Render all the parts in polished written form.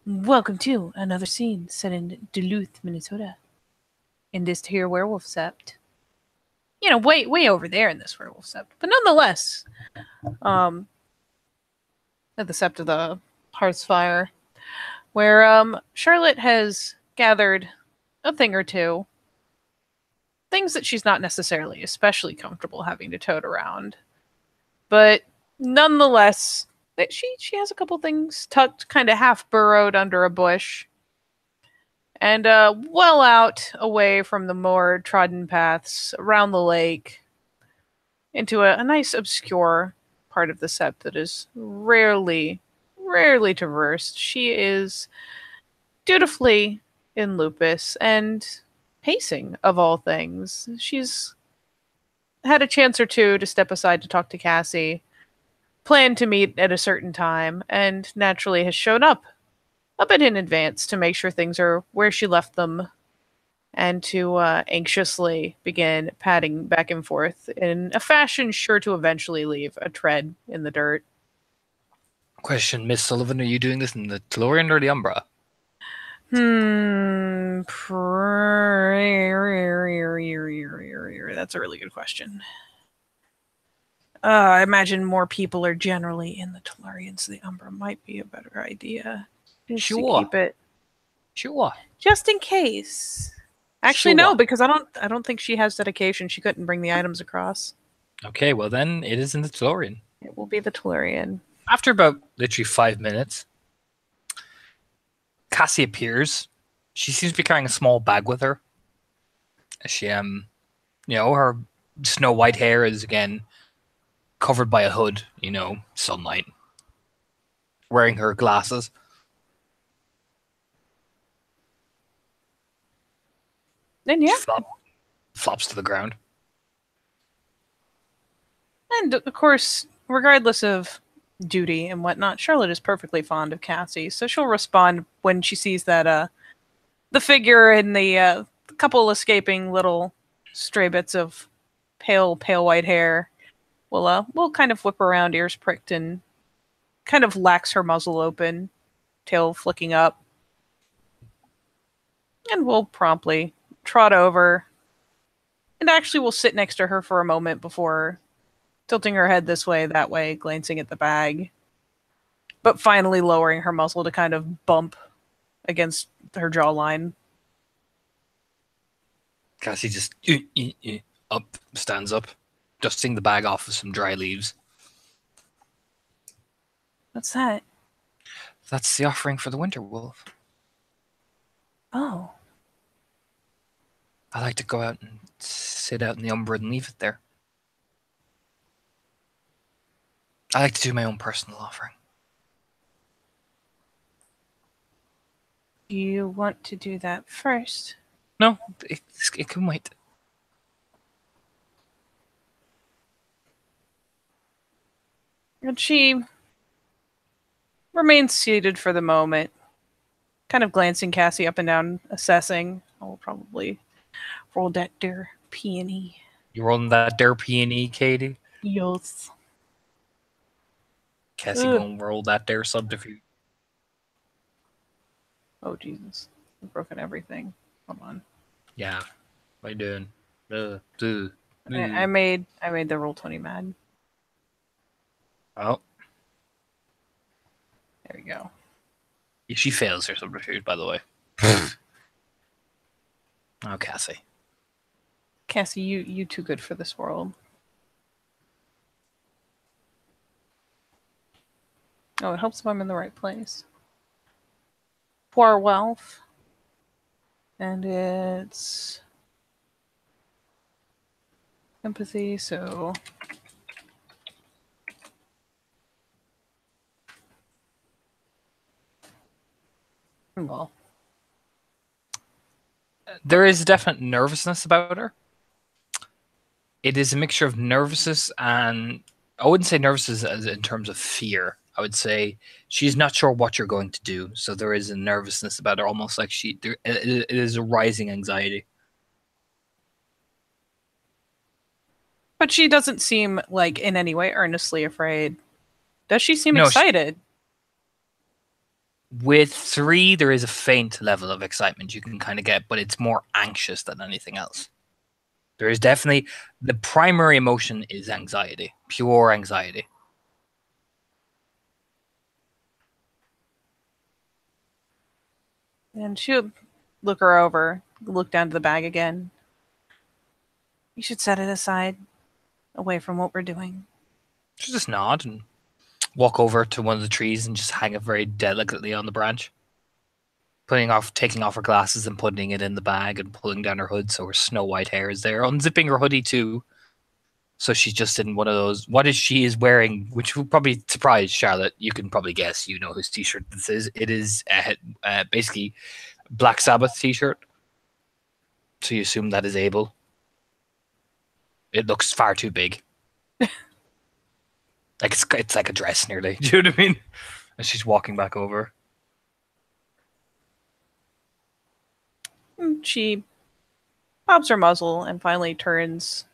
Welcome to another scene set in Duluth, Minnesota. In this here werewolf sept. You know, way over there in this werewolf sept. But nonetheless, um, at the sept of the Hearth's Fire, where Charlotte has gathered a thing or two. Things that she's not necessarily especially comfortable having to tote around. But nonetheless, she has a couple things tucked, kind of half burrowed under a bush. And well out away from the more trodden paths around the lake into a nice obscure part of the sept that is rarely traversed. She is dutifully in lupus and pacing of all things. She's had a chance or two to step aside to talk to Cassie, planned to meet at a certain time, and naturally has shown up a bit in advance to make sure things are where she left them and to anxiously begin padding back and forth in a fashion sure to eventually leave a tread in the dirt. Question, Miss Sullivan, are you doing this in the Tellurian or the Umbra? That's a really good question. I imagine more people are generally in the Tellurian, so the Umbra might be a better idea. Just to keep it. Sure. Just in case. Actually, Sure. no, because I don't think she has dedication. She couldn't bring the items across. Okay, well then it is in the Tellurian. It will be the Tellurian. After about literally 5 minutes, Cassie appears. She seems to be carrying a small bag with her. She her snow white hair is again covered by a hood, sunlight. Wearing her glasses. And yeah. Flops to the ground. And of course, regardless of duty and whatnot, Charlotte is perfectly fond of Cassie, so she'll respond when she sees that the figure and the couple escaping little stray bits of pale white hair will kind of whip around, ears pricked, and kind of lax her muzzle open, tail flicking up, and will promptly trot over and actually will sit next to her for a moment before tilting her head this way, that way, glancing at the bag, but finally lowering her muzzle to kind of bump against her jawline. Cassie just stands up, dusting the bag off with some dry leaves. What's that? That's the offering for the winter wolf. Oh. I like to go out and sit out in the Umbra and leave it there. I like to do my own personal offering. Do you want to do that first? No, it can wait. And she remains seated for the moment, kind of glancing Cassie up and down, assessing. I will probably roll that der peony. You rolling that der peony, Katie? Yes. Cassie gonna roll that der subterfuge. Oh Jesus! I've broken everything. Come on. Yeah. What are you doing? I made the Roll20 mad. Oh. There we go. She fails her subterfuge, by the way. Oh, Cassie. Cassie, you too good for this world. Oh, it helps if I'm in the right place. Poor wealth. And it's empathy, so well, there is definite nervousness about her. It is a mixture of nervousness and I wouldn't say nervousness as in terms of fear. I would say she's not sure what you're going to do, so there is a nervousness about her, almost like it is a rising anxiety. But she doesn't seem like in any way earnestly afraid. Does she seem excited? With 3, there is a faint level of excitement you can kind of get, but it's more anxious than anything else. There is definitely the primary emotion is anxiety, pure anxiety. And she'll look her over, look down to the bag again. You should set it aside, away from what we're doing. She'll just nod and walk over to one of the trees and just hang it very delicately on the branch. Taking off her glasses and putting it in the bag and pulling down her hood so her snow white hair is there. Unzipping her hoodie too. So she's just in one of those. What is she is wearing, which will probably surprise Charlotte. You can probably guess. You know whose t-shirt this is. It is basically Black Sabbath t-shirt. So you assume that is Abel. It looks far too big. Like it's like a dress nearly. Do you know what I mean? And she's walking back over. She pops her muzzle and finally turns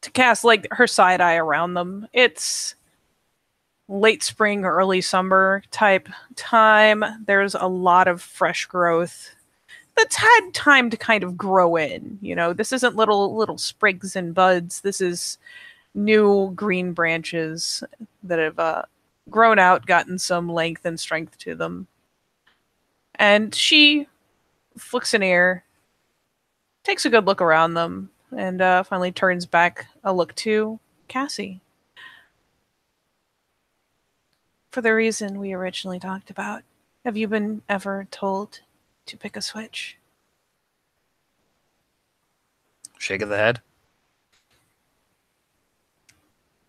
to cast like her side eye around them. It's late spring, early summer type time. There's a lot of fresh growth that's had time to kind of grow in. You know, this isn't little sprigs and buds. This is new green branches that have grown out, gotten some length and strength to them. And she flicks an ear, takes a good look around them, and finally turns back a look to Cassie. For the reason we originally talked about, have you been ever told to pick a switch? Shake of the head.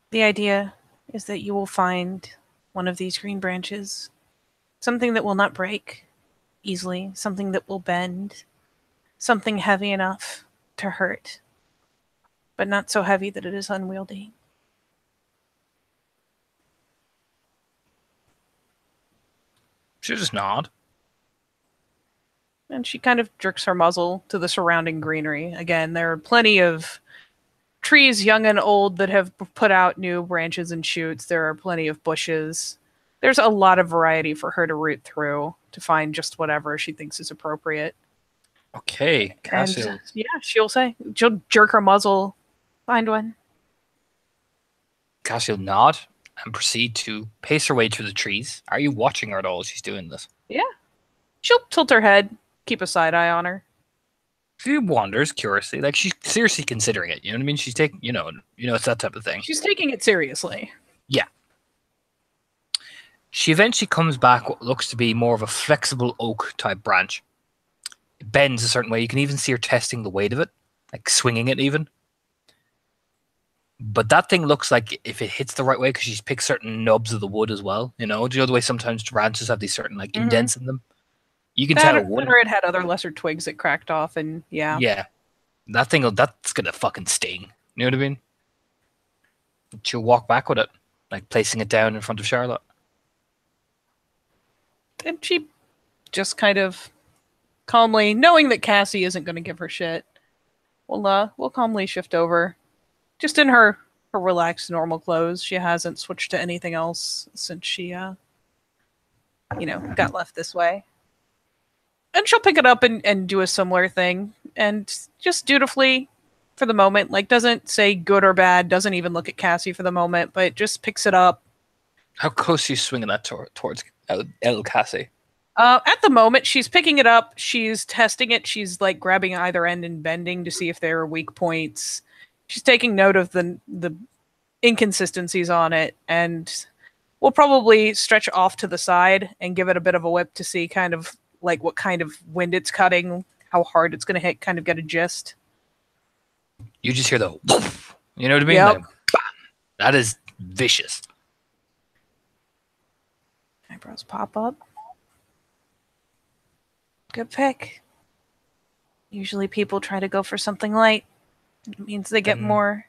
The idea is that you will find one of these green branches, something that will not break easily, something that will bend, something heavy enough to hurt, but not so heavy that it is unwieldy. She'll just nod. And she kind of jerks her muzzle to the surrounding greenery. Again, there are plenty of trees, young and old, that have put out new branches and shoots. There are plenty of bushes. There's a lot of variety for her to root through to find just whatever she thinks is appropriate. Okay, Cassie. And yeah, she'll jerk her muzzle, find one. Cassie will nod and proceed to pace her way through the trees. Are you watching her at all as she's doing this? Yeah. She'll tilt her head, keep a side eye on her. She wanders curiously, like she's seriously considering it. You know what I mean? She's taking, it's that type of thing. She's taking it seriously. Yeah. She eventually comes back what looks to be more of a flexible oak type branch. It bends a certain way. You can even see her testing the weight of it, like swinging it even. But that thing looks like if it hits the right way, because she's picked certain nubs of the wood as well. You know, do you know the way sometimes branches have these certain like indents in them? You can tell. Or it had other lesser twigs that cracked off, and yeah. Yeah. That's gonna fucking sting. You know what I mean? She'll walk back with it, like placing it down in front of Charlotte. And she just kind of calmly, knowing that Cassie isn't going to give her shit, we'll calmly shift over. Just in her relaxed, normal clothes. She hasn't switched to anything else since she, got left this way. And she'll pick it up and do a similar thing. And just dutifully, for the moment, like, doesn't say good or bad, doesn't even look at Cassie for the moment, but just picks it up. How close are you swinging that towards El Cassie? At the moment, she's picking it up. She's testing it. She's, like, grabbing either end and bending to see if there are weak points. She's taking note of the inconsistencies on it, and we'll probably stretch off to the side and give it a bit of a whip to see kind of like what kind of wind it's cutting, how hard it's going to hit, kind of get a gist. You just hear the woof, you know what I mean? Yep. Like, that is vicious. Eyebrows pop up. Good pick. Usually people try to go for something light. It means they get more.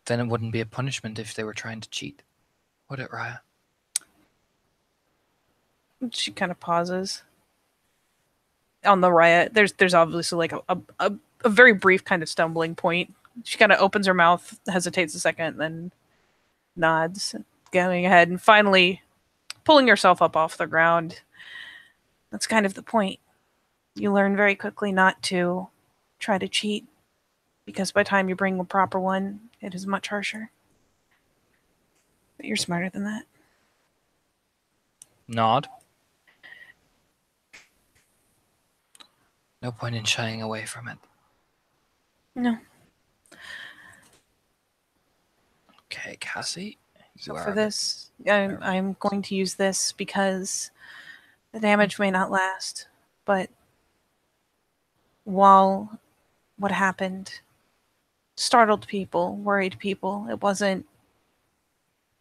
Then it wouldn't be a punishment if they were trying to cheat, would it, Raya? She kind of pauses. On the Raya, there's obviously like a very brief kind of stumbling point. She kind of opens her mouth, hesitates a second, then nods, going ahead, and finally pulling yourself up off the ground. That's kind of the point. You learn very quickly not to try to cheat, because by the time you bring a proper one, it is much harsher. But you're smarter than that. Nod. No point in shying away from it. No. Okay, Cassie. So for this, I'm going to use this because the damage may not last, but while what happened startled people, worried people, it wasn't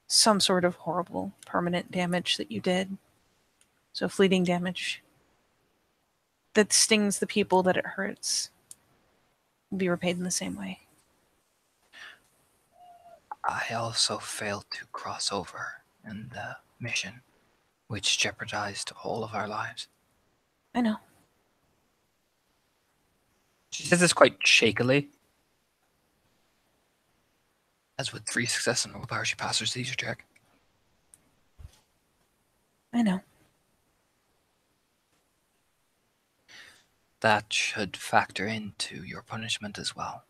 some sort of horrible permanent damage that you did. So fleeting damage that stings the people that it hurts will be repaid in the same way. I also failed to cross over in the mission, which jeopardized all of our lives. I know. She says this quite shakily. As with 3 success and no power, she passed her seizure check. I know. That should factor into your punishment as well.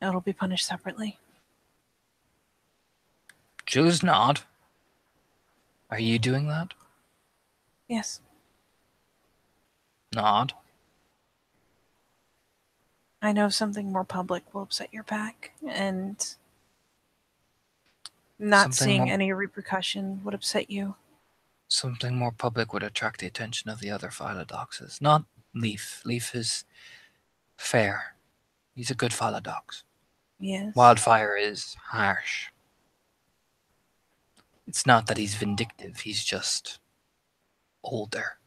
It'll be punished separately. Jules, nod. Are you doing that? Yes. Nod. I know something more public will upset your pack, and not seeing any repercussion would upset you. Something more public would attract the attention of the other Philodoxes. Not Leaf. Leaf is fair. He's a good Philodox. Yes. Wildfire is harsh. It's not that he's vindictive, he's just older.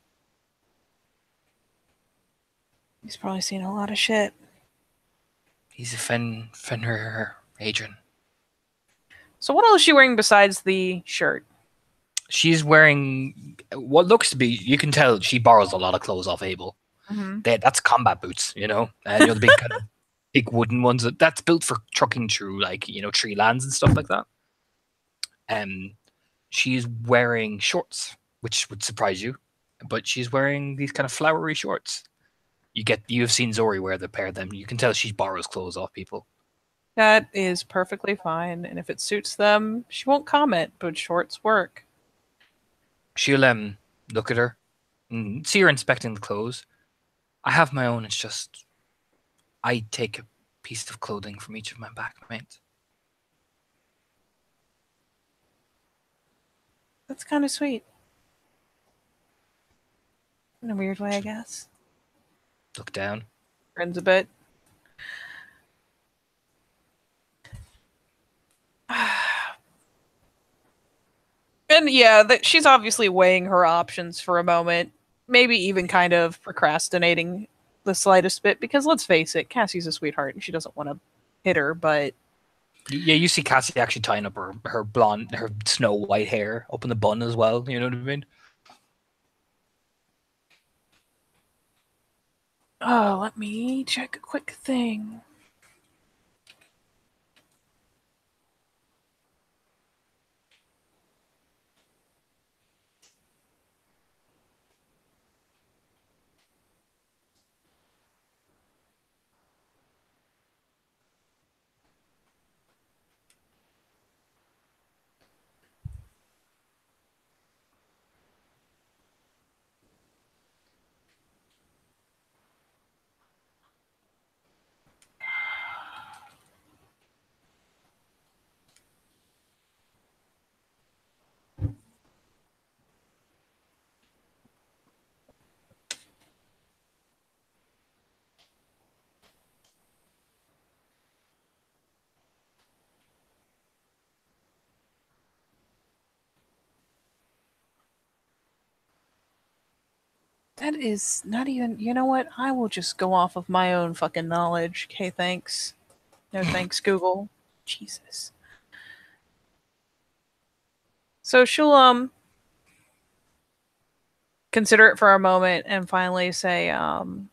He's probably seen a lot of shit. He's a Fenrir Adrian. So what else is she wearing besides the shirt? She's wearing what looks to be, you can tell she borrows a lot of clothes off Abel. Mm-hmm. That's combat boots, you know? The big kind of big wooden ones. That's built for trucking through, like, tree lands and stuff like that. She's wearing shorts, which would surprise you, but she's wearing these kind of flowery shorts. You've seen Zori wear the pair of them. You can tell she borrows clothes off people. That is perfectly fine, and if it suits them, she won't comment, but shorts work. She'll look at her and see her inspecting the clothes. I have my own, it's just I take a piece of clothing from each of my backmates. That's kind of sweet. In a weird way, I guess. Look down. Grins a bit. And yeah, she's obviously weighing her options for a moment. Maybe even kind of procrastinating the slightest bit, because let's face it, Cassie's a sweetheart and she doesn't want to hit her, but... Yeah, you see Cassie actually tying up her blonde, her snow white hair up in the bun as well, you know what I mean? Oh, let me check a quick thing. That is not even... You know what? I will just go off of my own fucking knowledge. Okay, thanks. No thanks, Google. Jesus. So she'll, consider it for a moment and finally say, turn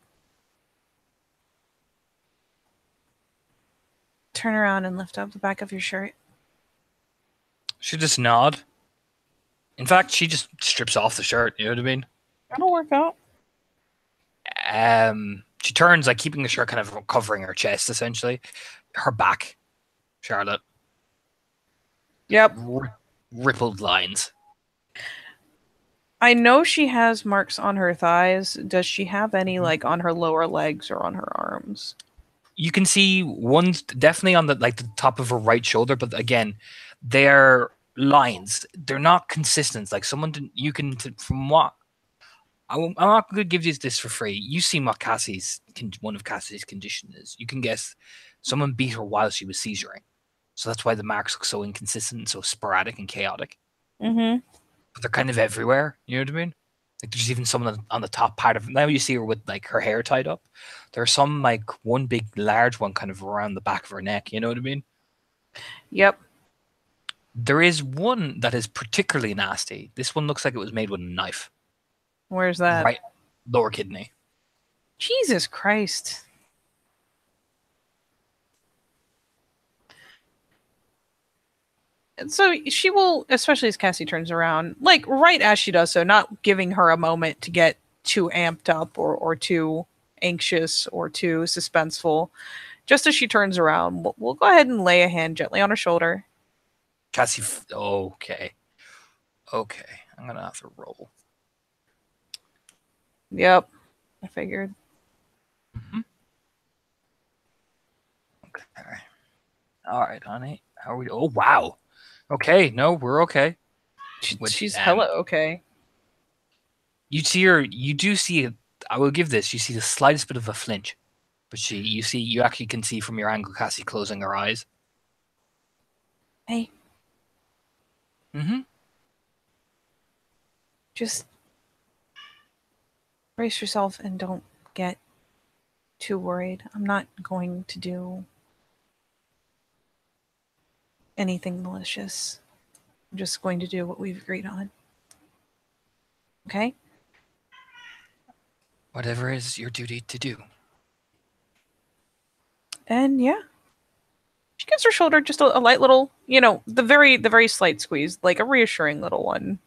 around and lift up the back of your shirt. She just nod. In fact, she just strips off the shirt. You know what I mean? That'll work out. She turns, like keeping the shirt kind of covering her chest, essentially. Her back, Charlotte. Yep. Rippled lines. I know she has marks on her thighs. Does she have any like on her lower legs or on her arms? You can see one definitely on the top of her right shoulder, but again, they're lines. They're not consistent. Like someone you can from what I'm not going to give you this for free. You see what one of Cassie's condition is. You can guess someone beat her while she was seizuring. So that's why the marks look so inconsistent, so sporadic and chaotic. Mm-hmm. But they're kind of everywhere. You know what I mean? Like there's even someone on the top part of now you see her with like her hair tied up. There's some like one big large one kind of around the back of her neck. You know what I mean? Yep. There is one that is particularly nasty. This one looks like it was made with a knife. Where's that? Right, lower kidney. Jesus Christ. And so she will, especially as Cassie turns around, like right as she does so, not giving her a moment to get too amped up or too anxious or too suspenseful. Just as she turns around, we'll go ahead and lay a hand gently on her shoulder. Cassie, okay. I'm gonna have to roll. Yep, I figured. Mm-hmm. Okay. All right, honey. How are we? Oh wow. Okay, no, we're okay. She's hella okay. You see her. You do see. I will give this. You see the slightest bit of a flinch, but you actually can see from your angle, Cassie closing her eyes. Hey. Mm-hmm. Just brace yourself and don't get too worried. I'm not going to do anything malicious. I'm just going to do what we've agreed on. Okay? Whatever is your duty to do. And yeah. She gives her shoulder just a light little, the very slight squeeze, like a reassuring little one.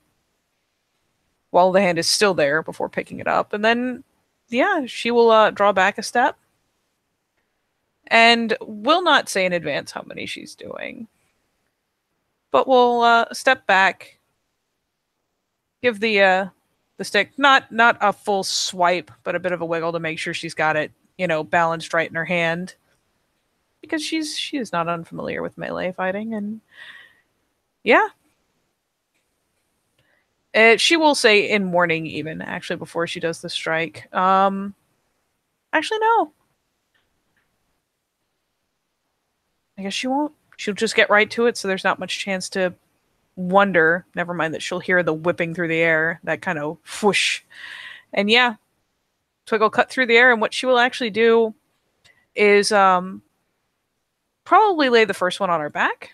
While the hand is still there before picking it up. And then, yeah, she will draw back a step. And will not say in advance how many she's doing. But we'll step back, give the stick not a full swipe, but a bit of a wiggle to make sure she's got it, balanced right in her hand. Because she is not unfamiliar with melee fighting, and yeah. She will say in warning, even actually before she does the strike. Actually, no. I guess she won't. She'll just get right to it, so there's not much chance to wonder. Never mind that she'll hear the whipping through the air, that kind of whoosh. And yeah, Twig will cut through the air, and what she will actually do is probably lay the first one on her back.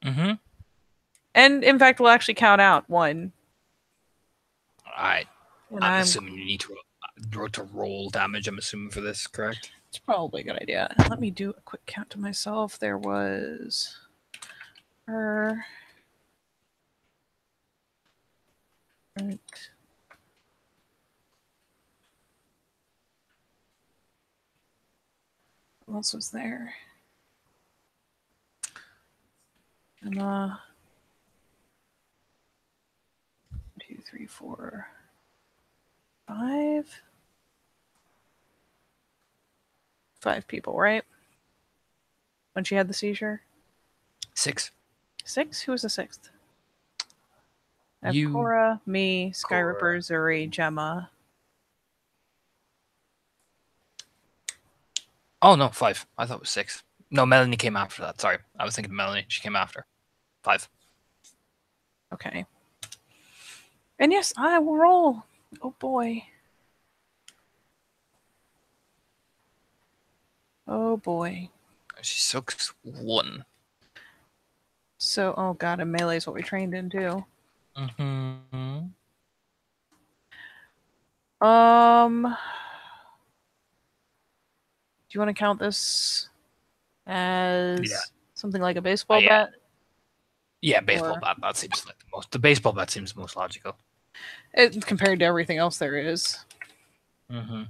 Mm-hmm. And in fact, we'll actually count out 1. I'm assuming you need to roll damage. I'm assuming for this, correct? It's probably a good idea. Let me do a quick count to myself. There was her. Right. What else was there? Emma. 2, 3, 4, 5. 5 people, right? When she had the seizure? 6. 6? Who was the 6th? I have You, Cora, me, Skyripper, Zuri, Gemma. Oh no, 5. I thought it was 6. No, Melanie came after that. Sorry, I was thinking Melanie. She came after. 5. Okay. And yes, I will roll. Oh boy. Oh boy. She soaks 1. So, oh god, and melee is what we trained in too. Mm-hmm. Do you want to count this as something like a baseball bat? Yeah, baseball Or bat. That seems like the most. The baseball bat seems most logical. compared to everything else there is. Mm-hmm.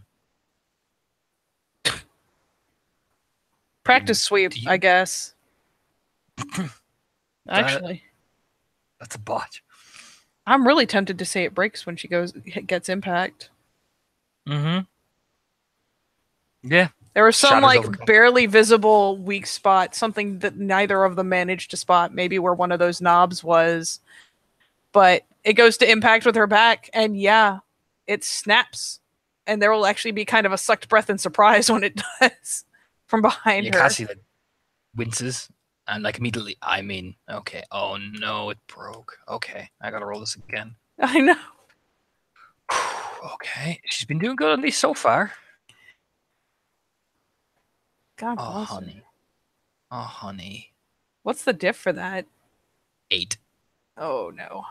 Practice sweep, Do you, I guess. that Actually, that's a botch. I'm really tempted to say it breaks when she gets impact. Mm-hmm. Yeah. There was some Shatters like overkill. barely visible weak spot, something that neither of them managed to spot, maybe where one of those knobs was, but it goes to impact with her back, and yeah, it snaps. And there will actually be kind of a sucked breath in surprise when it does from behind Yeah, her. Cassie like winces and like immediately. I mean, okay. Oh no, it broke. Okay, I gotta roll this again. I know. Okay, she's been doing good at least so far. God Oh bless her. honey, oh honey. What's the diff for that? 8. Oh no.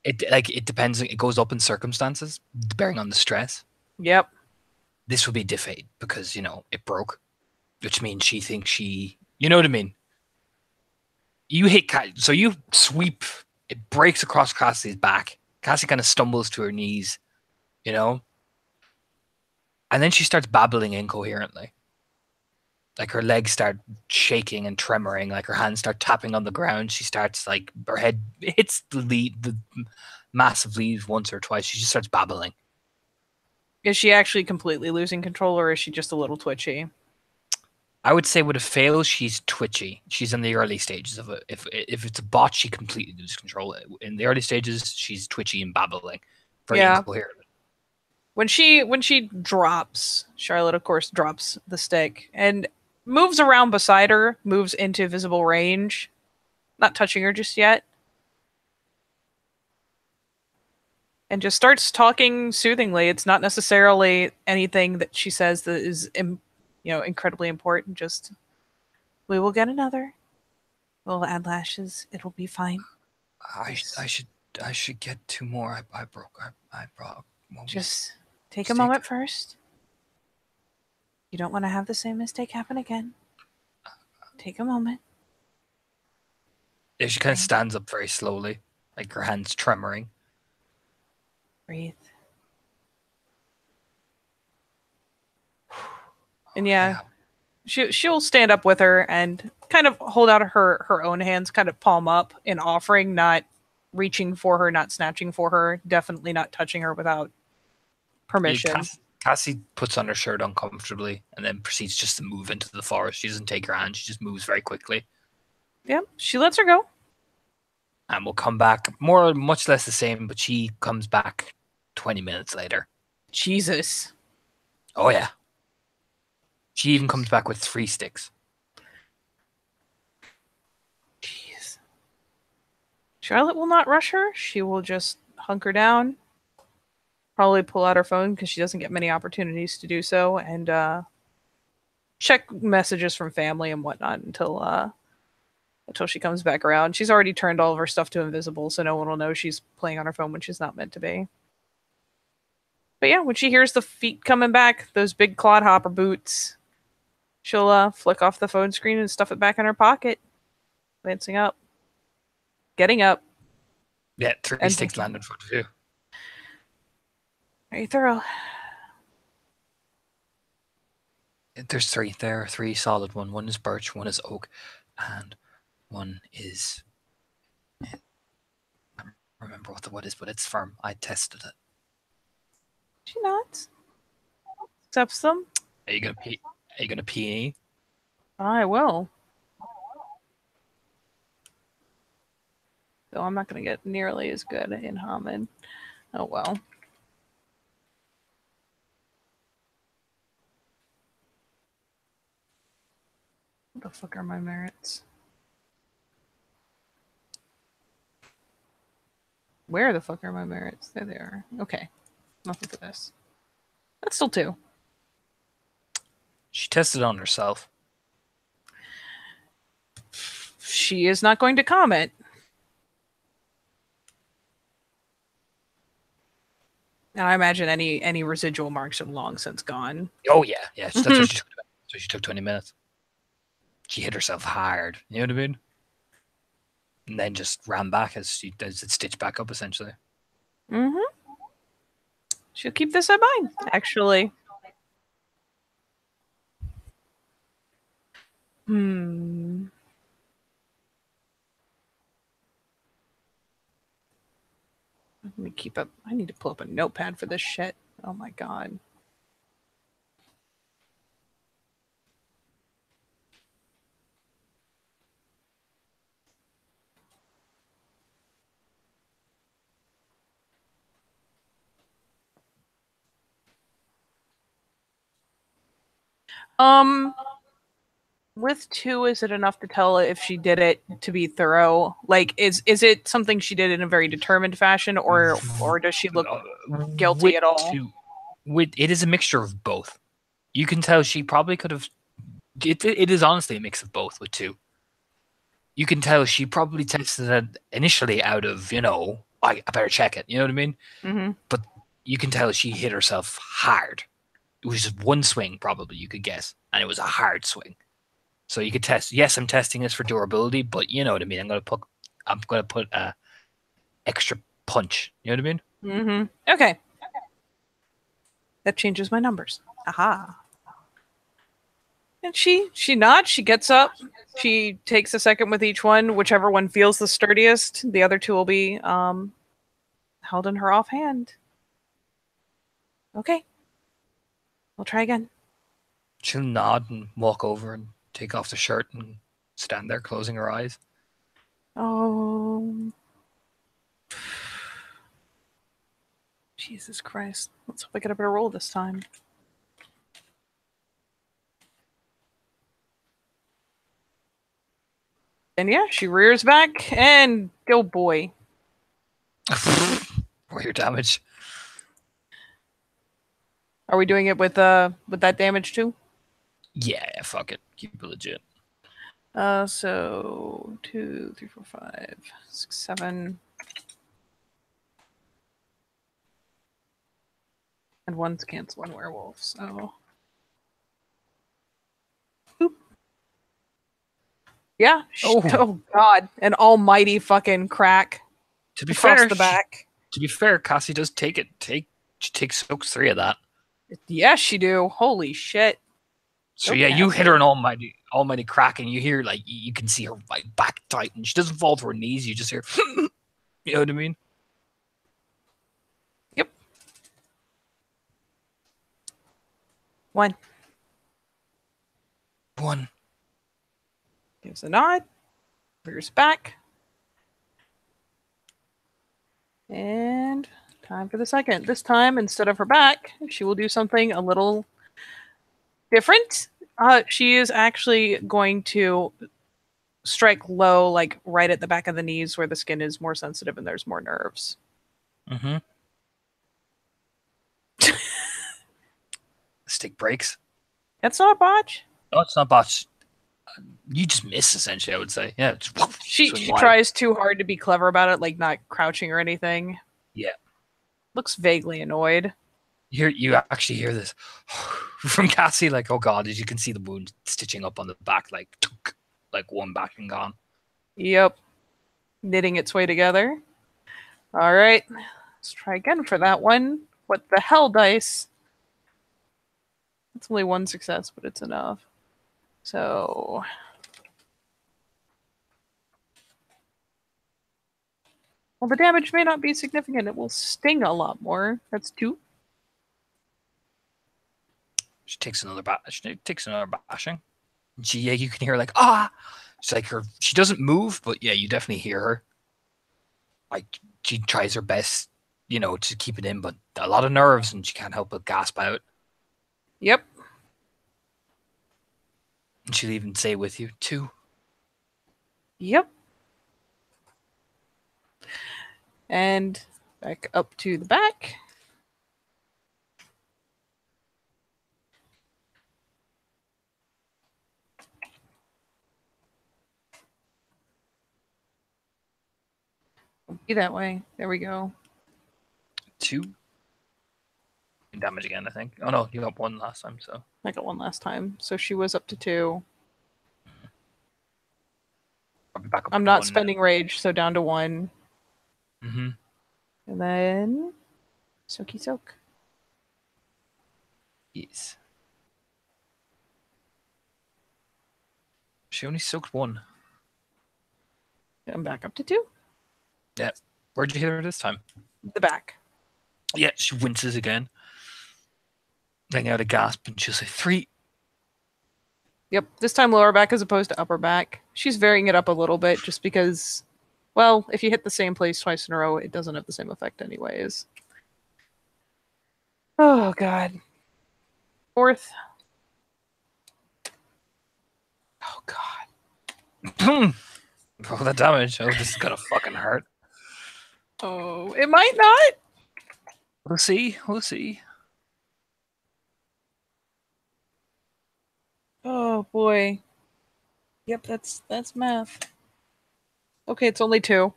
It depends. It goes up in circumstances, bearing on the stress. Yep. This would be diff 8 because it broke, which means she thinks she. You know what I mean? You hit so you sweep. It breaks across Cassie's back. Cassie kind of stumbles to her knees, you know, and then she starts babbling incoherently. Like her legs start shaking and tremoring, like her hands start tapping on the ground. She starts like her head hits the massive leaves once or twice. She just starts babbling. Is she actually completely losing control, or is she just a little twitchy? I would say with a fail, she's twitchy. She's in the early stages of it. If it's a bot, she completely loses control. In the early stages, she's twitchy and babbling, very Yeah. incoherent. When she drops, Charlotte of course drops the stick and moves around beside her, moves into visible range, not touching her just yet, and just starts talking soothingly. It's not necessarily anything that she says that is incredibly important. Just, we will get another. We'll add lashes. It'll be fine. I should get 2 more. I broke. I brought. Just take a moment first. You don't want to have the same mistake happen again. Take a moment. Yeah, she kind of stands up very slowly, like her hands tremoring. Breathe. And yeah, she'll stand up with her and kind of hold out her own hands, kind of palm up in offering, not reaching for her, not snatching for her, definitely not touching her without permission. Yeah, Cassie puts on her shirt uncomfortably and then proceeds just to move into the forest. She doesn't take her hand; she just moves very quickly. Yeah, she lets her go. And we'll come back much less the same, but she comes back 20 minutes later. Jesus. Oh yeah. She even comes back with 3 sticks. Jeez. Charlotte will not rush her. She will just hunker down, probably pull out her phone because she doesn't get many opportunities to do so, and check messages from family and whatnot until she comes back around. She's already turned all of her stuff to invisible, so no one will know she's playing on her phone when she's not meant to be. But yeah, when she hears the feet coming back, those big clodhopper boots, she'll flick off the phone screen and stuff it back in her pocket, glancing up, getting up. Yeah, 3 sticks landed for 2. Very thorough. There's 3 there, 3 solid. One is birch, one is oak, and one is. I don't remember what the wood is, but it's firm. I tested it. She nods. Accepts them. Are you gonna pee? I will. Though I'm not going to get nearly as good in Hamid. Oh well. What the fuck are my merits? Where the fuck are my merits? There they are. Okay. Nothing for this. That's still 2. She tested on herself. She is not going to comment. And I imagine any residual marks are long since gone. Oh yeah. That's what she took. So she took 20 minutes. She hit herself hard. You know what I mean? and then just ran back as it stitched back up essentially. Mm-hmm. She'll keep this in mind, actually. Let me keep up. I need to pull up a notepad for this shit. Oh my god. With 2, is it enough to tell if she did it to be thorough? Like, is it something she did in a very determined fashion, or does she look guilty at all? It is a mixture of both. You can tell she probably could have. It is honestly a mix of both with 2. You can tell she probably tested it initially out of, I better check it. You know what I mean? Mm-hmm. But you can tell she hit herself hard. It was just one swing, probably, you could guess. And it was a hard swing. So you could test. Yes, I'm testing this for durability, but you know what I mean. I'm gonna put a extra punch. You know what I mean? Mm-hmm. Okay. That changes my numbers. Aha. And she nods, she gets up, she takes a second with each one, whichever one feels the sturdiest. The other 2 will be held in her offhand. Okay. We'll try again. She'll nod and walk over and take off the shirt and stand there closing her eyes. Oh. Jesus Christ. Let's hope I get a better roll this time. And yeah, she rears back and oh boy. For your damage. Are we doing it with that damage too? Yeah, fuck it. Keep it legit. So 2, 3, 4, 5, 6, 7. And 1's canceling werewolf, so. Boop. Yeah. Oh god. An almighty fucking crack. To be across fair, the back. To be fair, Cassie does take it. She takes soaks 3 of that. Yes, she do. Holy shit. So yeah, you hit her an almighty crack, and you hear like you can see her like back tighten. She doesn't fall to her knees. You just hear, you know what I mean? Yep. 1. Gives a nod. Rears back. And time for the second. This time, instead of her back, she will do something a little different. She is actually going to strike low, like right at the back of the knees where the skin is more sensitive and there's more nerves. Mm-hmm. Stick breaks. That's not a botch. No, it's not botch. You just miss, essentially, I would say. Yeah. She tries too hard to be clever about it, like not crouching or anything. Yeah. Looks vaguely annoyed. You actually hear this from Cassie, like, oh god, as you can see the wound stitching up on the back, like one back and gone. Yep. Knitting its way together. All right. Let's try again for that one. What the hell, dice? It's only 1 success, but it's enough. So. Well, the damage may not be significant. It will sting a lot more. That's 2. She takes another bashing. Yeah, you can hear her like, ah. She's like she doesn't move, but yeah, you definitely hear her. Like she tries her best, to keep it in, but a lot of nerves, and she can't help but gasp out. Yep. And she'll even say with you, 2. Yep. And back up to the back. Be that way. There we go. 2 damage again, I think. Oh no, you got 1 last time, so I got 1 last time. So she was up to 2. Probably back up I'm to not 1 now. spending rage, so down to 1. Mm-hmm. And then soaky soak. Yes. She only soaked 1. I'm back up to 2. Yeah. Where'd you hit her this time? The back. Yeah, she winces again. Letting out a gasp, and she'll say 3. Yep, this time lower back as opposed to upper back. She's varying it up a little bit just because, well, if you hit the same place twice in a row, it doesn't have the same effect anyways. Oh, God. 4th. Oh, God. Oh, the damage. Oh, this is gonna fucking hurt. Oh, it might not. We'll see. We'll see. Oh, boy. Yep, that's math. Okay, it's only 2.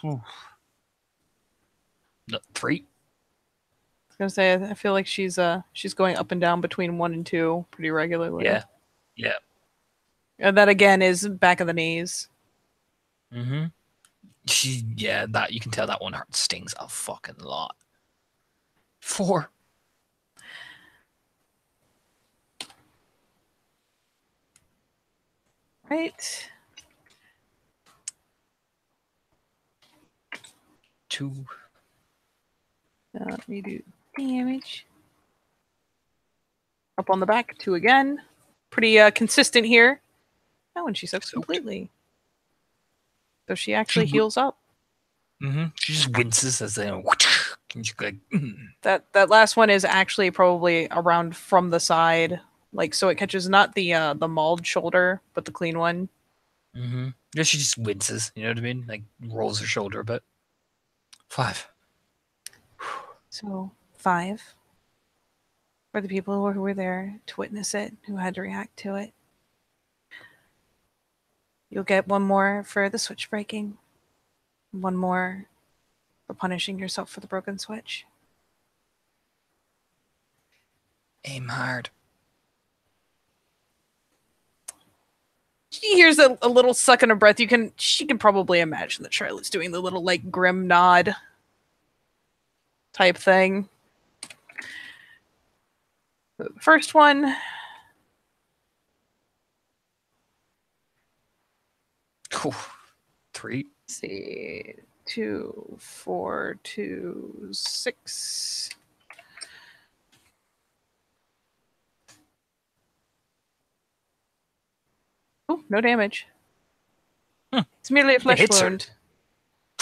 No, 3. I was gonna say I feel like she's going up and down between 1 and 2 pretty regularly. Yeah. Yeah. And that again is back of the knees. Mm-hmm. That you can tell that one hurt stings a fucking lot. 4. Right. 2. Let me do damage. Up on the back, 2 again. Pretty consistent here. Oh, and she soaks completely. So she actually heals up. Mm-hmm. She just winces as they and she's like, That last one is actually probably around from the side, like so it catches not the mauled shoulder, but the clean one. mm-hmm. Yeah, she just winces. You know what I mean? Like rolls her shoulder a bit. 5. So 5 for the people who were there to witness it, who had to react to it. You'll get 1 more for the switch breaking. 1 more for punishing yourself for the broken switch. Aim hard. She hears a little suck in her breath. She can probably imagine that Charlotte's doing the little like grim nod type thing. The first one. Cool. 3. Let's see. 2, 4, 2, 6. Oh, no damage. It's merely a flesh wound.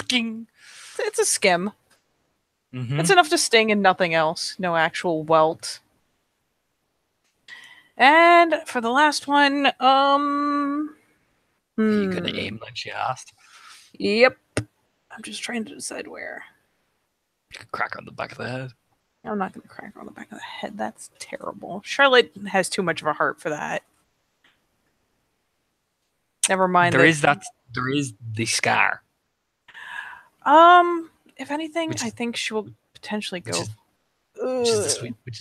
It's a skim. Mm-hmm. It's enough to sting and nothing else. No actual welt. And for the last one, Are you gonna aim like she asked? Yep. I'm just trying to decide where. You could crack her on the back of the head. I'm not going to crack her on the back of the head. That's terrible. Charlotte has too much of a heart for that. Never mind. There is the scar. If anything, I think she will potentially go. Which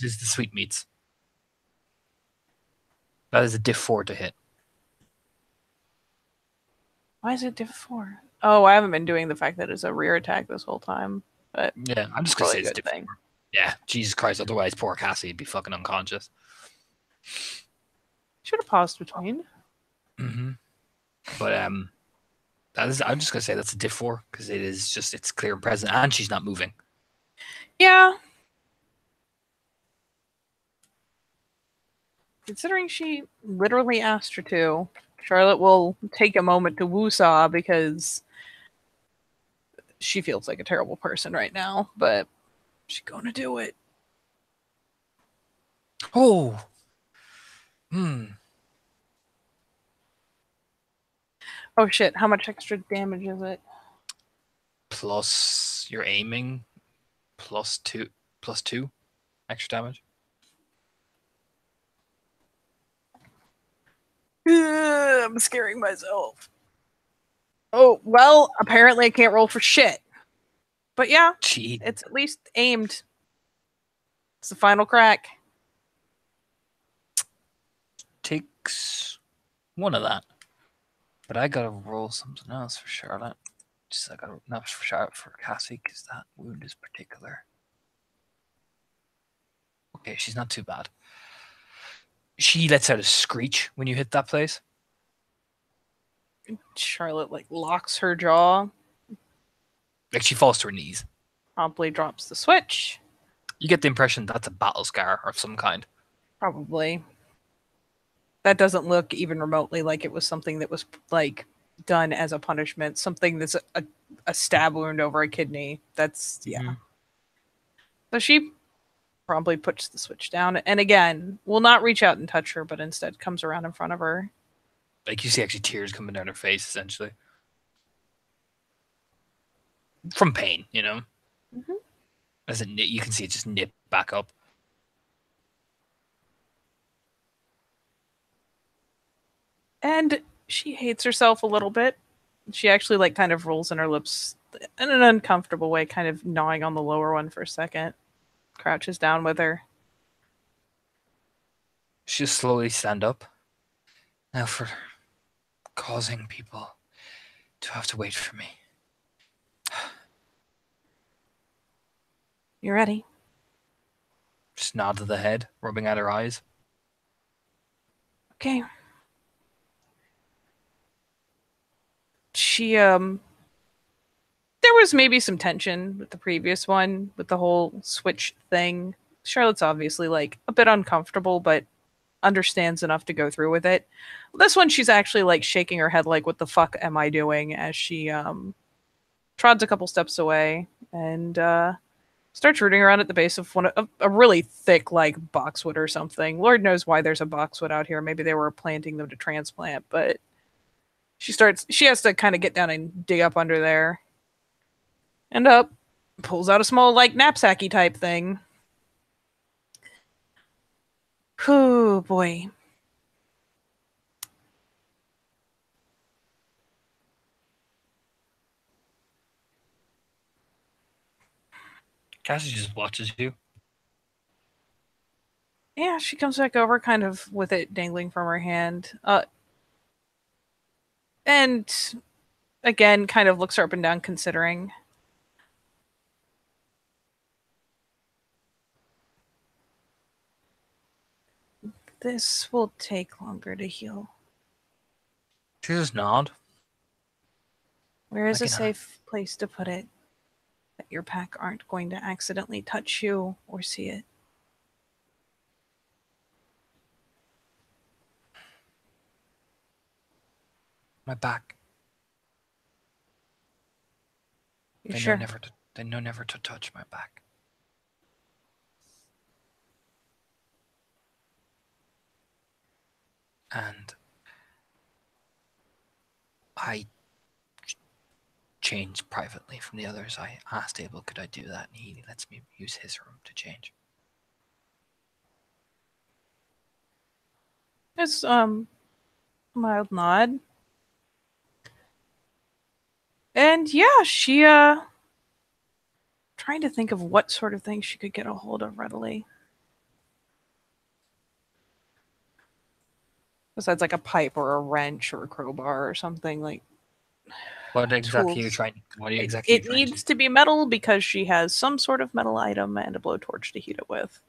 is the sweetmeats. That is a diff 4 to hit. Why is it diff 4? Oh, I haven't been doing the fact that it's a rear attack this whole time. But yeah, I'm just gonna say it's a good diff 4. Yeah, Jesus Christ! Otherwise, poor Cassie would be fucking unconscious. Should have paused between. Mm-hmm. But I'm just gonna say that's a diff 4 because it's clear and present, and she's not moving. Yeah. Considering she literally asked her to, Charlotte will take a moment to woosah because she feels like a terrible person right now, but she's gonna do it. Oh. Oh shit, how much extra damage is it? Plus your aiming, +2 extra damage. I'm scaring myself. Oh, well, apparently I can't roll for shit. But yeah, it's at least aimed. It's the final crack. Takes 1 of that. But I gotta roll something else for Charlotte. Just I gotta not for Charlotte, for Cassie, because that wound is particular. Okay, she's not too bad. She lets out a screech when you hit that place. Charlotte like locks her jaw, Like she falls to her knees. promptly drops the switch. You get the impression that's a battle scar of some kind. Probably. That doesn't look even remotely like it was something that was like done as a punishment. Something that's a stab wound over a kidney. That's yeah. So she promptly puts the switch down and again will not reach out and touch her, but instead comes around in front of her. Like you see actually tears coming down her face, essentially. From pain, you know? Mm-hmm. As it you can see it just nip back up. And she hates herself a little bit. She actually like kind of rolls in her lips in an uncomfortable way, kind of gnawing on the lower one for a second. Crouches down with her. She'll slowly stand up. Now for causing people to have to wait for me. You ready? Just nod to the head, rubbing at her eyes. Okay. She there was maybe some tension with the previous one with the whole switch thing. Charlotte's obviously like a bit uncomfortable, but understands enough to go through with it. This one she's actually like shaking her head like what the fuck am I doing as she trods a couple steps away and starts rooting around at the base of a really thick like boxwood or something. Lord knows why there's a boxwood out here. Maybe they were planting them to transplant, but she has to kind of get down and dig up under there. And up, pulls out a small like knapsacky type thing. Oh boy. Cassie just watches you. Yeah, she comes back over kind of with it dangling from her hand. And again, kind of looks her up and down considering. This will take longer to heal. She just nod. Where is a safe place to put it that your pack aren't going to accidentally touch you or see it? My back. You sure? They know never to touch my back. And I changed privately from the others. I asked Abel, could I do that? And he lets me use his room to change. It's a mild nod. And yeah, she trying to think of what sort of thing she could get a hold of readily. Besides like a pipe or a wrench or a crowbar or something like. What exactly tools. Are you trying? What are you exactly? It needs to be metal because she has some sort of metal item and a blowtorch to heat it with.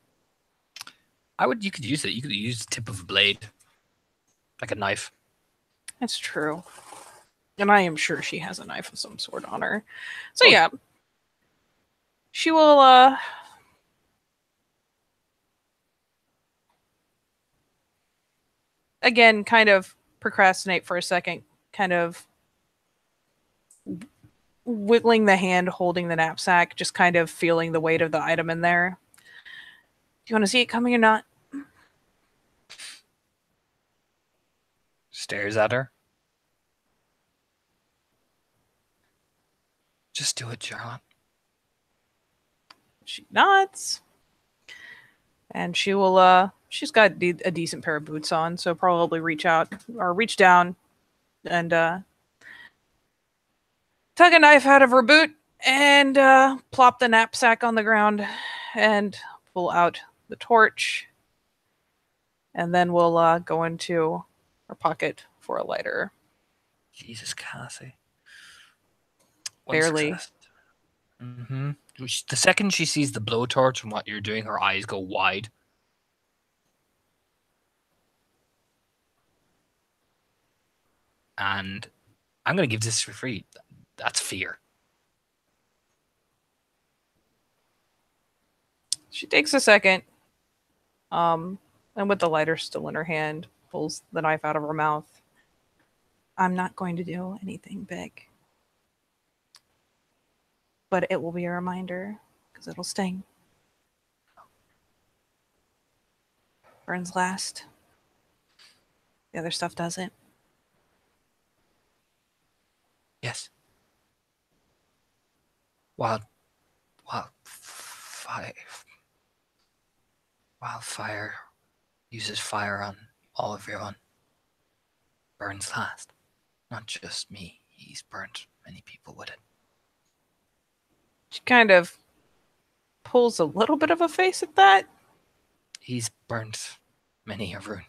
You could use it. You could use the tip of a blade, like a knife. That's true. And I am sure she has a knife of some sort on her. So yeah. She will again kind of procrastinate for a second, kind of wiggling the hand holding the knapsack, just kind of feeling the weight of the item in there. Do you want to see it coming or not? Stares at her. Just do it, Charlotte. She nods. And she will, she's got a decent pair of boots on, so probably reach down and tug a knife out of her boot and plop the knapsack on the ground and pull out the torch. And then we'll go into her pocket for a lighter. Jesus, Cassie. One Barely. success. Mm-hmm. The second she sees the blowtorch and what you're doing, her eyes go wide. And I'm going to give this for free. That's fear. She takes a second, and with the lighter still in her hand, pulls the knife out of her mouth. I'm not going to do anything big. But it will be a reminder, because it'll sting. Burns last. The other stuff doesn't. Yes. Wildfire uses fire on all of everyone. Burns last. Not just me. He's burnt many people with it. She kind of pulls a little bit of a face at that. He's burnt many a rune.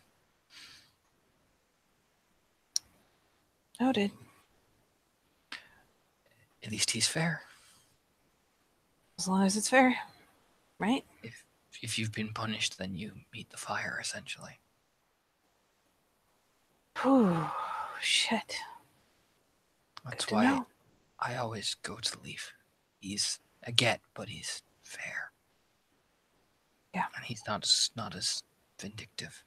Noted. At least he's fair. As long as it's fair, right? If you've been punished, then you meet the fire, essentially. Whew, shit. That's why I always go to Leaf. He's a get, but he's fair. Yeah. And he's not as vindictive.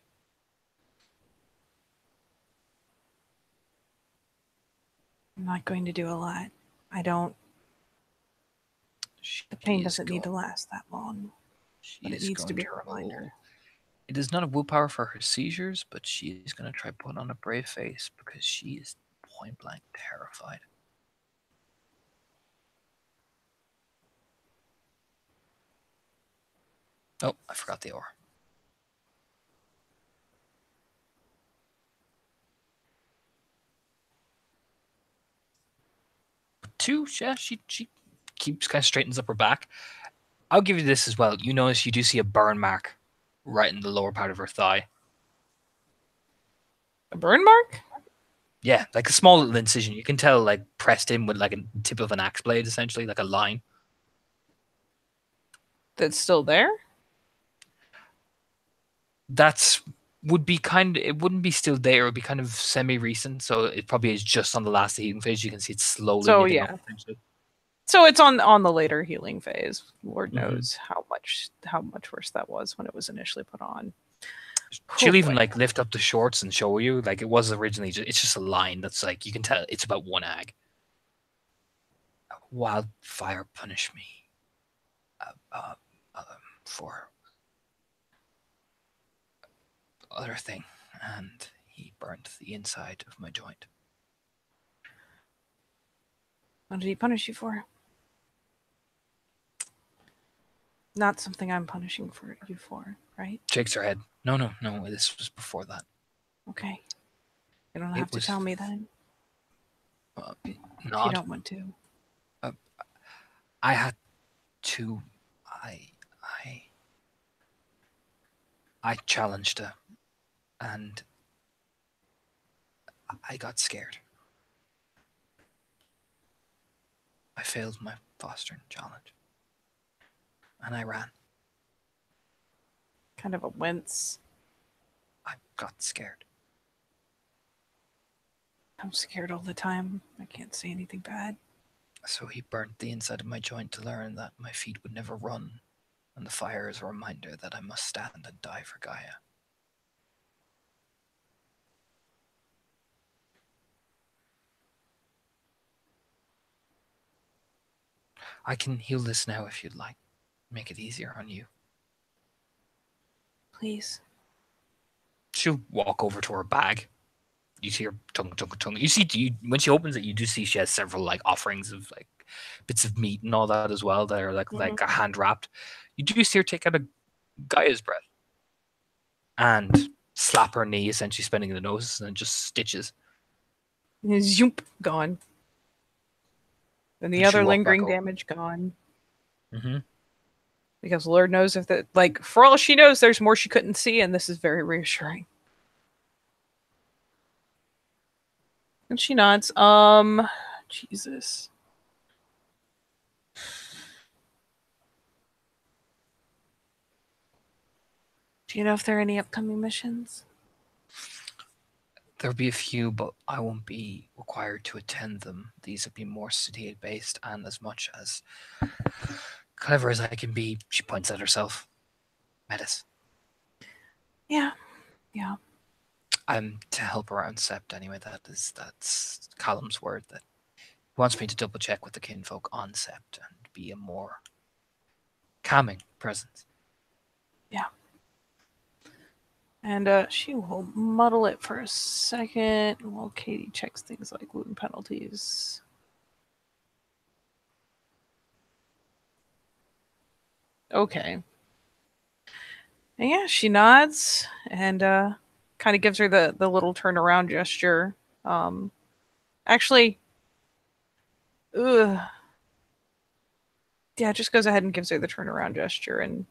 I'm not going to do a lot. I don't. The pain doesn't need to last that long. But it needs to be a reminder. It is not a willpower for her seizures, but she is going to try put on a brave face because she is point blank terrified. Oh, I forgot the ore. Two, yeah, she keeps kind of straightens up her back. I'll give you this as well. You notice you do see a burn mark right in the lower part of her thigh. A burn mark? Yeah, like a small little incision. You can tell, like, pressed in with like a tip of an axe blade, essentially, like a line. That's still there? Would be it wouldn't be still there. It would be kind of semi-recent, so it probably is just on the last healing phase. You can see it slowly knitting up, essentially. So it's on the later healing phase. Lord knows how much worse that was when it was initially put on. She'll even like lift up the shorts and show you. Like it was originally, it's just a line that's like you can tell it's about one ag. Wildfire punish me for other thing, and he burnt the inside of my joint. What did he punish you for? Not something I'm punishing you for, right? Shakes her head. No. This was before that. Okay. You don't have to tell me then. If you don't want to. I had to. I challenged her, and I got scared. I failed my fostering challenge, and I ran. Kind of a wince. I got scared. I'm scared all the time. I can't say anything bad. So he burnt the inside of my joint to learn that my feet would never run, and the fire is a reminder that I must stand and die for Gaia. I can heal this now if you'd like. Make it easier on you. Please. She'll walk over to her bag. You see her tongue. You see, when she opens it, you do see she has several like offerings of like bits of meat and all that as well that are like hand wrapped. You do see her take out a Gaia's breath and slap her knee, essentially spinning the nose, and then just stitches. Zoop, gone. And the other lingering damage gone. Mm-hmm. Because Lord knows if that, like, for all she knows, there's more she couldn't see, and this is very reassuring. And she nods. Jesus. Do you know if there are any upcoming missions? There'll be a few, but I won't be required to attend them. These will be more city-based, and as much as clever as I can be, she points at herself. Metis. Yeah. I'm to help around Sept anyway. That's Callum's word that he wants me to double check with the kinfolk on Sept and be a more calming presence. Yeah. And she will muddle it for a second while Katie checks things like wound penalties. Okay. And yeah, she nods and kind of gives her the little turnaround gesture. Actually, ugh. Yeah, just goes ahead and gives her the turnaround gesture and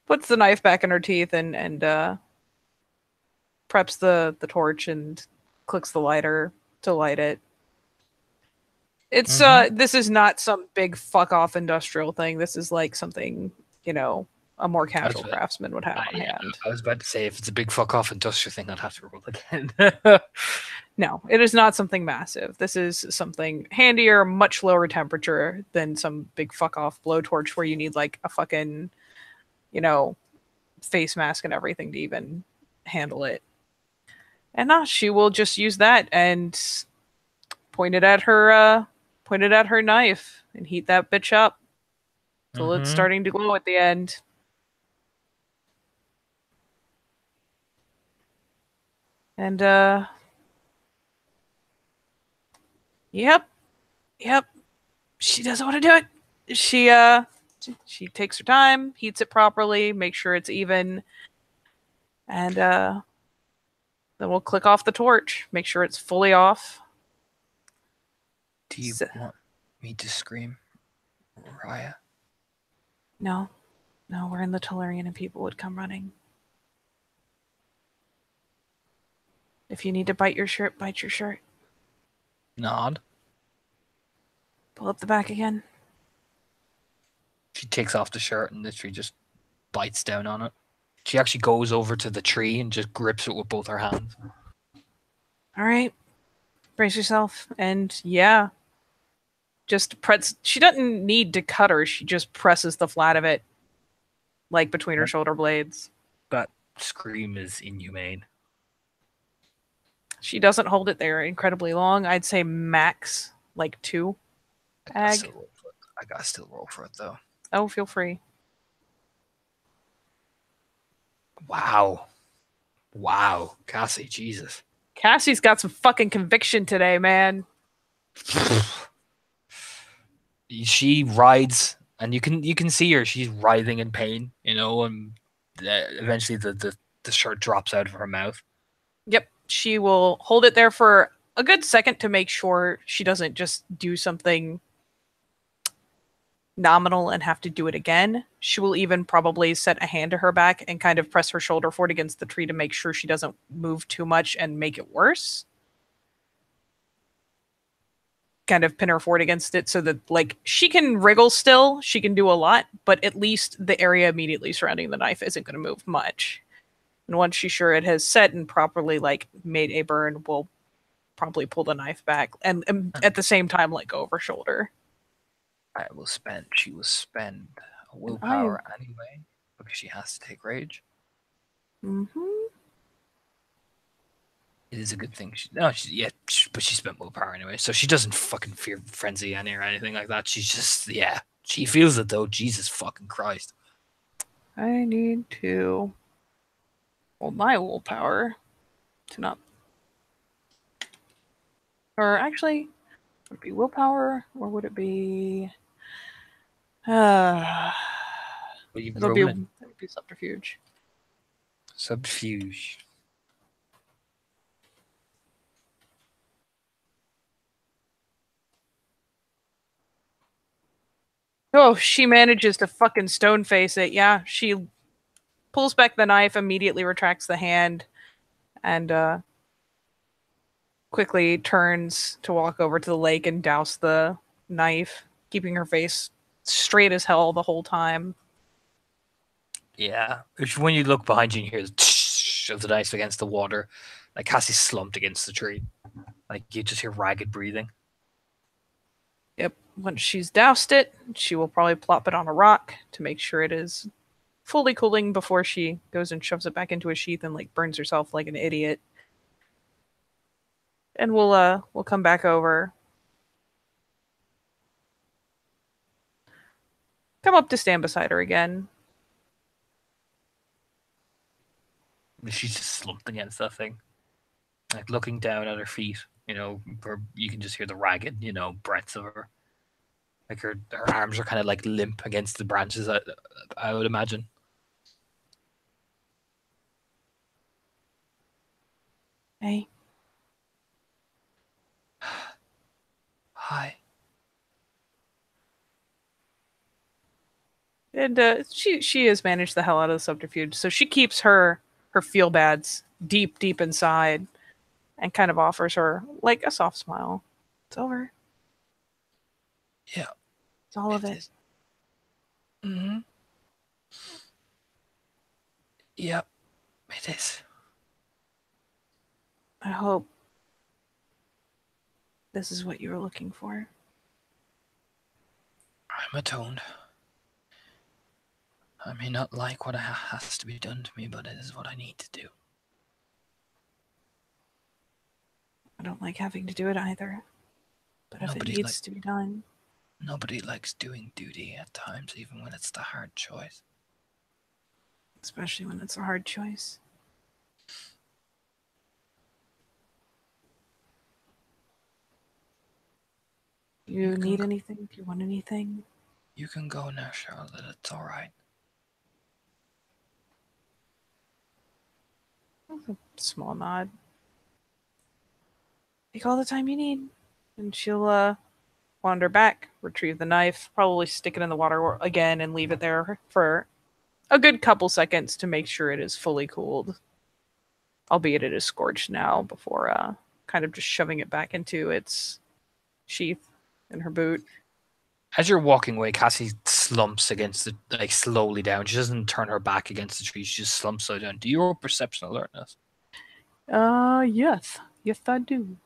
puts the knife back in her teeth and preps the torch and clicks the lighter to light it. It's this is not some big fuck off industrial thing. This is like something, a more casual craftsman would have on hand. I was about to say, if it's a big fuck off industrial thing, I'd have to roll again. No, it is not something massive. This is something handier, much lower temperature than some big fuck off blowtorch where you need like a fucking, face mask and everything to even handle it. And she will just use that and point it at her knife and heat that bitch up till it's starting to glow at the end. And yep. She doesn't want to do it. She takes her time, heats it properly, makes sure it's even, and then we'll click off the torch, make sure it's fully off. Do you want me to scream, Raya? No, we're in the Tellurian and people would come running. If you need to bite your shirt, bite your shirt. Nod. Pull up the back again. She takes off the shirt and literally just bites down on it. She actually goes over to the tree and just grips it with both her hands. All right. Brace yourself. And yeah. Just press. She doesn't need to cut her. She just presses the flat of it, like between her shoulder blades. That scream is inhumane. She doesn't hold it there incredibly long. I'd say max like 2. I gotta still roll for it though. Oh, feel free. Wow, Cassie, Jesus. Cassie's got some fucking conviction today, man. She rides, and you can see her. She's writhing in pain, and eventually the shirt drops out of her mouth. Yep, she will hold it there for a good second to make sure she doesn't just do something nominal and have to do it again. She will even probably set a hand to her back and kind of press her shoulder forward against the tree to make sure she doesn't move too much and make it worse. Kind of pin her forward against it so that like she can wriggle still, she can do a lot, but at least the area immediately surrounding the knife isn't going to move much. And once she's sure it has set and properly like made a burn, we'll probably pull the knife back and at the same time let go of her shoulder. She will spend a willpower anyway because she has to take rage. It is a good thing. But she spent willpower anyway, so she doesn't fucking fear frenzy any or anything like that. She's just she feels it though. Jesus fucking Christ! I need to hold my willpower to not, or actually, would it be willpower or would it be? It'll be subterfuge. Subterfuge. Oh, she manages to fucking stone face it. Yeah, she pulls back the knife, immediately retracts the hand, and quickly turns to walk over to the lake and douse the knife, keeping her face straight as hell the whole time. Yeah. When you look behind you and you hear the tsh of the knife against the water, like Cassie's slumped against the tree. Like you just hear ragged breathing. Yep. Once she's doused it, she will probably plop it on a rock to make sure it is fully cooling before she goes and shoves it back into a sheath and like burns herself like an idiot. And we'll come back over. Come up to stand beside her again. She's just slumped against that thing. Like looking down at her feet, where you can just hear the ragged, breaths of her. Like her arms are kind of like limp against the branches, I would imagine. Hey. Hi. And she has managed the hell out of the subterfuge, so she keeps her feel bads deep inside, and kind of offers her like a soft smile. It's over. Yeah. It's all of it. Mm-hmm. Yep, it is. I hope this is what you were looking for. I'm atoned. I may not like what has to be done to me, but it is what I need to do. I don't like having to do it either. But if it needs to be done. Nobody likes doing duty at times, even when it's the hard choice. Especially when it's a hard choice. You need anything? Do you want anything? You can go now, Charlotte. It's all right. A small nod. Take all the time you need. And she'll wander back, retrieve the knife, probably stick it in the water again and leave it there for a good couple seconds to make sure it is fully cooled. Albeit it is scorched now before kind of just shoving it back into its sheath in her boot. As you're walking away, Cassie slumps against the, like, slowly down. She doesn't turn her back against the tree. She just slumps so down. Do you roll perception alertness? Yes. Yes, I do.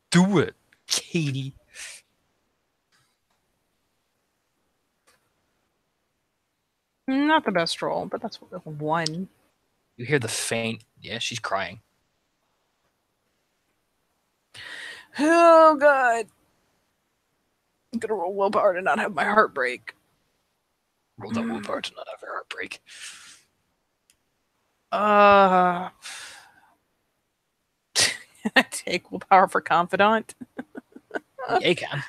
Do it, Katie. Not the best roll, but that's one. You hear the faint, yeah, she's crying. Oh, God. I'm gonna roll willpower to not have my heart break. Roll that willpower to not have your heart break. I take willpower for confidant. Yeah, you can.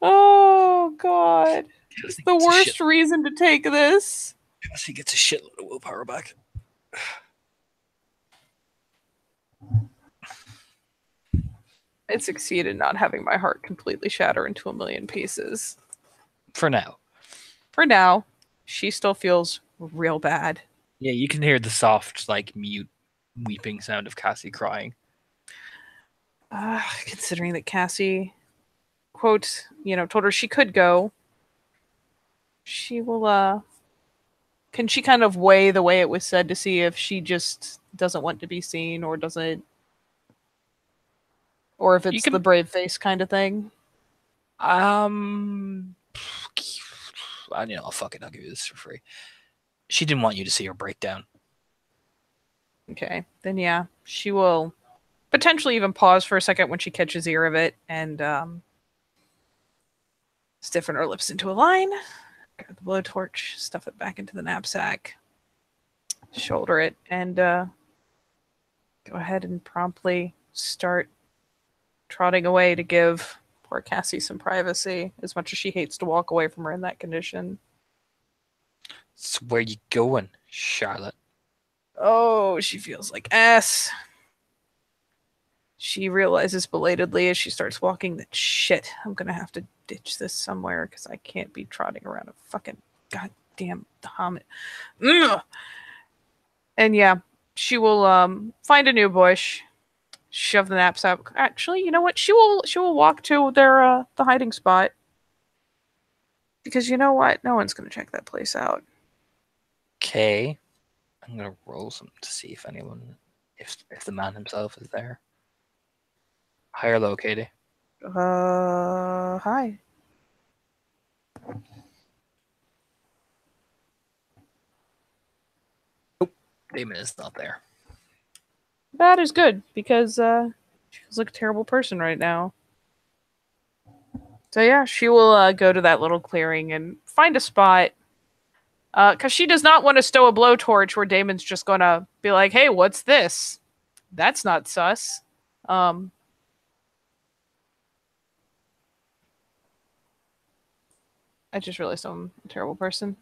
Oh, God. It's the worst reason to take this. Cassie gets a shitload of willpower back. I succeeded not having my heart completely shatter into a million pieces. For now. For now, she still feels real bad. Yeah, you can hear the soft, like, mute weeping sound of Cassie crying. Considering that Cassie, quote, told her she could go, she will, can she kind of weigh the way it was said to see if she just doesn't want to be seen or doesn't, or if it's the brave face kind of thing? I fuck it, I'll give you this for free. She didn't want you to see her breakdown. Okay, then yeah, she will potentially even pause for a second when she catches ear of it and stiffen her lips into a line, grab the blowtorch, stuff it back into the knapsack, shoulder it, and go ahead and promptly start trotting away to give poor Cassie some privacy, as much as she hates to walk away from her in that condition. So where you going, Charlotte? Oh, she feels like ass. She realizes belatedly as she starts walking that shit, I'm gonna have to ditch this somewhere because I can't be trotting around a fucking goddamn Muhammad. And yeah, she will find a new bush. shove the knapsack. Actually, you know what? She will walk to their the hiding spot. Because you know what? No one's gonna check that place out. Okay. I'm gonna roll some to see if anyone, if the man himself is there. High or low, Katie? Hi. Damon is not there. That is good because she feels like a terrible person right now. So yeah, she will go to that little clearing and find a spot. Because she does not want to stow a blowtorch where Damon's just gonna be like, "Hey, what's this? That's not sus." Um, I just realized I'm a terrible person.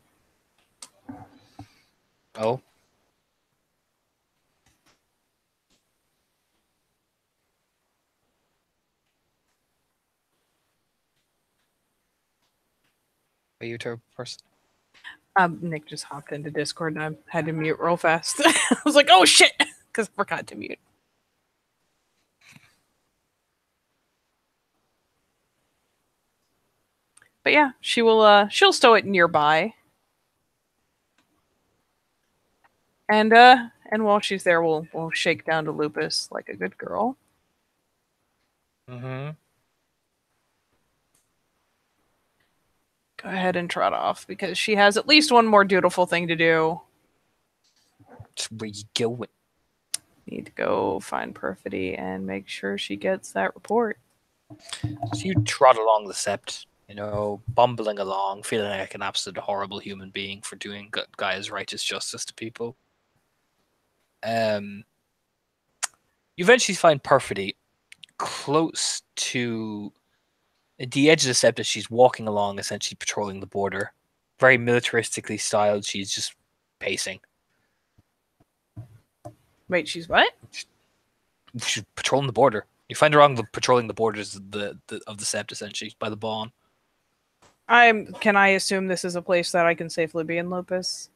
Oh. Are you a terrible person? Nick just hopped into Discord and I had to mute real fast. I was like, "Oh shit," because I forgot to mute. But yeah, she'll stow it nearby. And while she's there, we'll shake down to Lupus like a good girl. Mm-hmm. Go ahead and trot off because she has at least one more dutiful thing to do. Where you going? Need to go find Perfidy and make sure she gets that report. So you trot along the sept, bumbling along, feeling like an absolute horrible human being for doing Gaia's righteous justice to people. You eventually find Perfidy close to the edge of the sept as she's walking along, essentially patrolling the border. Very militaristically styled, she's just pacing. Wait, she's what? She's patrolling the border. You find her on patrolling the borders of the sept, essentially, by the Bawn. Can I assume this is a place that I can safely be in, Lupus?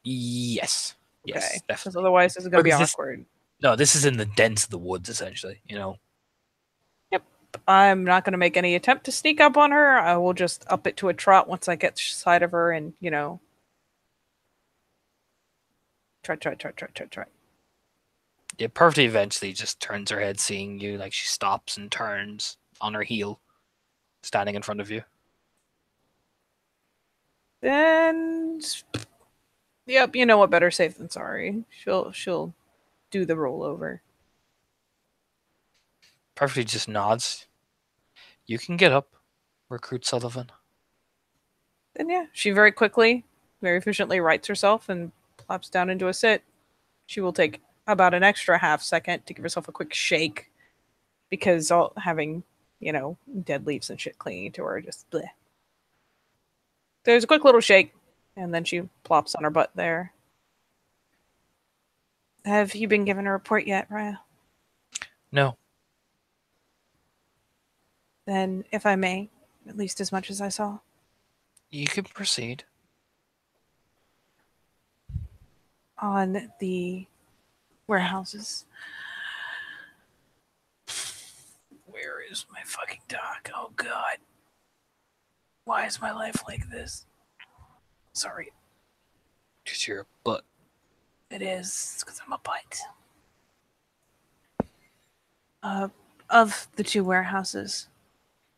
Yes. Okay. Yes, Because definitely. otherwise this is gonna be awkward. This is in the dens of the woods, essentially, Yep. I'm not gonna make any attempt to sneak up on her. I will just up it to a trot once I get sight of her and, try. Yeah, Pervy eventually just turns her head, seeing you, like she stops and turns on her heel, standing in front of you. And yep, you know what? Better safe than sorry. She'll do the rollover. Perfectly just nods. You can get up, Recruit Sullivan. Then yeah, she very quickly, very efficiently rights herself and plops down into a sit. She will take about an extra half second to give herself a quick shake because all having, dead leaves and shit clinging to her just bleh. There's a quick little shake, and then she plops on her butt there. Have you been given a report yet, Raya? No. Then, if I may, at least as much as I saw. You can proceed. On the warehouses. Where is my fucking doc? Oh god. Why is my life like this? Sorry. Because you're a butt. It is. It's because I'm a butt. Of the two warehouses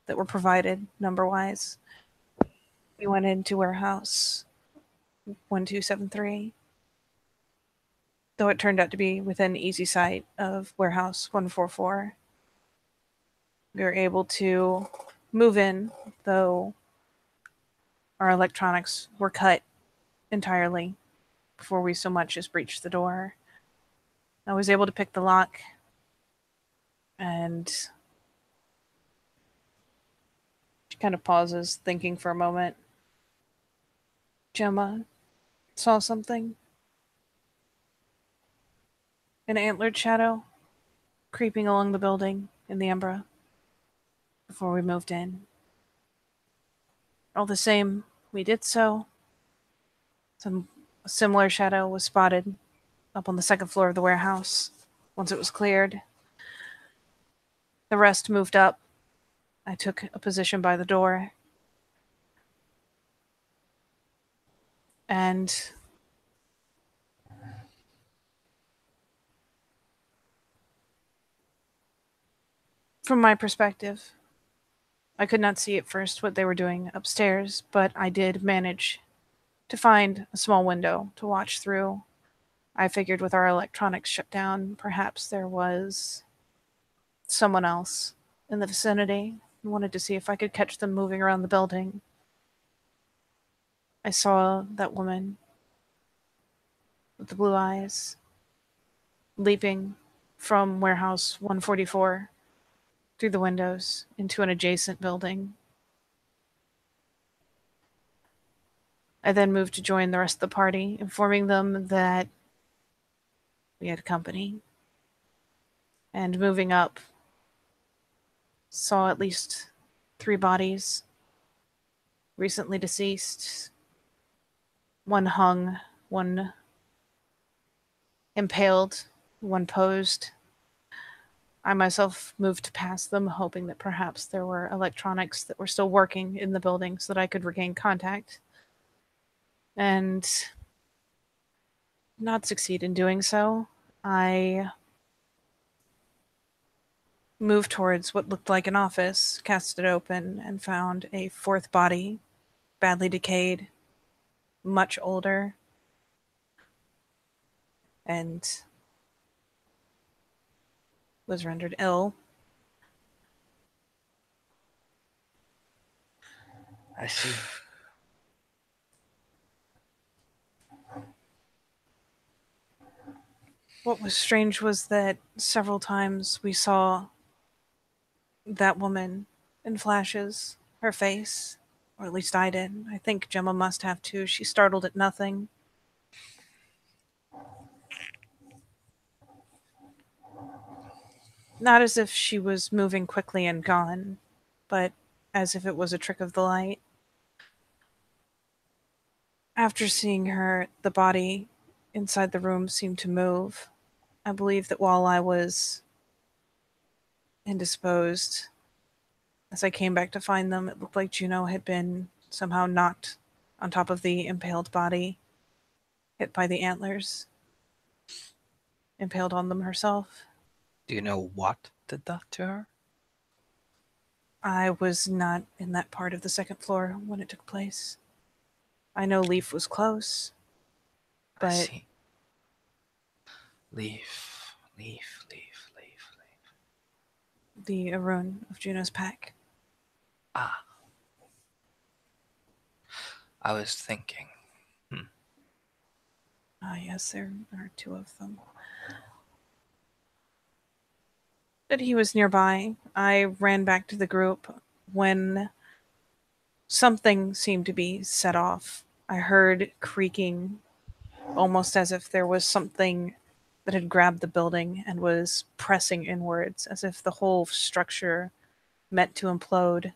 that were provided number-wise, we went into warehouse 1273. Though it turned out to be within easy sight of warehouse 144. We were able to move in, though our electronics were cut entirely before we so much as breached the door. I was able to pick the lock, and she kind of pauses, thinking for a moment. Gemma saw something. An antlered shadow creeping along the building in the Umbra before we moved in. All the same, we did so. A similar shadow was spotted up on the second floor of the warehouse once it was cleared. The rest moved up. I took a position by the door. And from my perspective, I could not see at first what they were doing upstairs, but I did manage to find a small window to watch through. I figured with our electronics shut down, perhaps there was someone else in the vicinity. I wanted to see if I could catch them moving around the building. I saw that woman with the blue eyes leaping from warehouse 144 through the windows into an adjacent building. I then moved to join the rest of the party, informing them that we had company. And moving up, saw at least 3 bodies, recently deceased. One hung, one impaled, one posed. I myself moved past them, hoping that perhaps there were electronics that were still working in the building so that I could regain contact. And not succeed in doing so. I moved towards what looked like an office, cast it open, and found a 4th body, badly decayed, much older, and was rendered ill. I see. What was strange was that several times we saw that woman in flashes, her face, or at least I did. I think Gemma must have too. She startled at nothing. Not as if she was moving quickly and gone, but as if it was a trick of the light. After seeing her, the body inside the room seemed to move. I believe that while I was indisposed, as I came back to find them, it looked like Juno had been somehow knocked on top of the impaled body, hit by the antlers, impaled on them herself. Do you know what did that to her? I was not in that part of the 2nd floor when it took place. I know Leaf was close, I but see. Leaf. the Arun of Juno's pack. Ah. I was thinking. Ah, yes, there are 2 of them. But he was nearby. I ran back to the group when something seemed to be set off. I heard creaking, almost as if there was something that had grabbed the building and was pressing inwards, as if the whole structure meant to implode.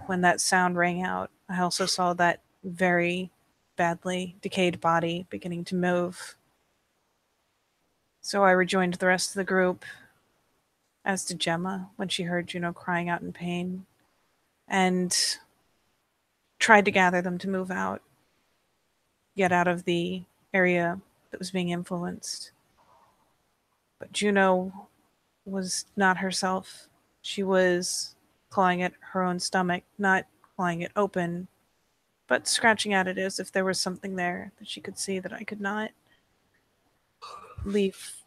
When that sound rang out, I also saw that very badly decayed body beginning to move. So I rejoined the rest of the group, as did Gemma, when she heard Juno crying out in pain, and tried to gather them to move out, get out of the area that was being influenced. But Juno was not herself. She was clawing at her own stomach, not clawing it open, but scratching at it as if there was something there that she could see that I could not. Leaf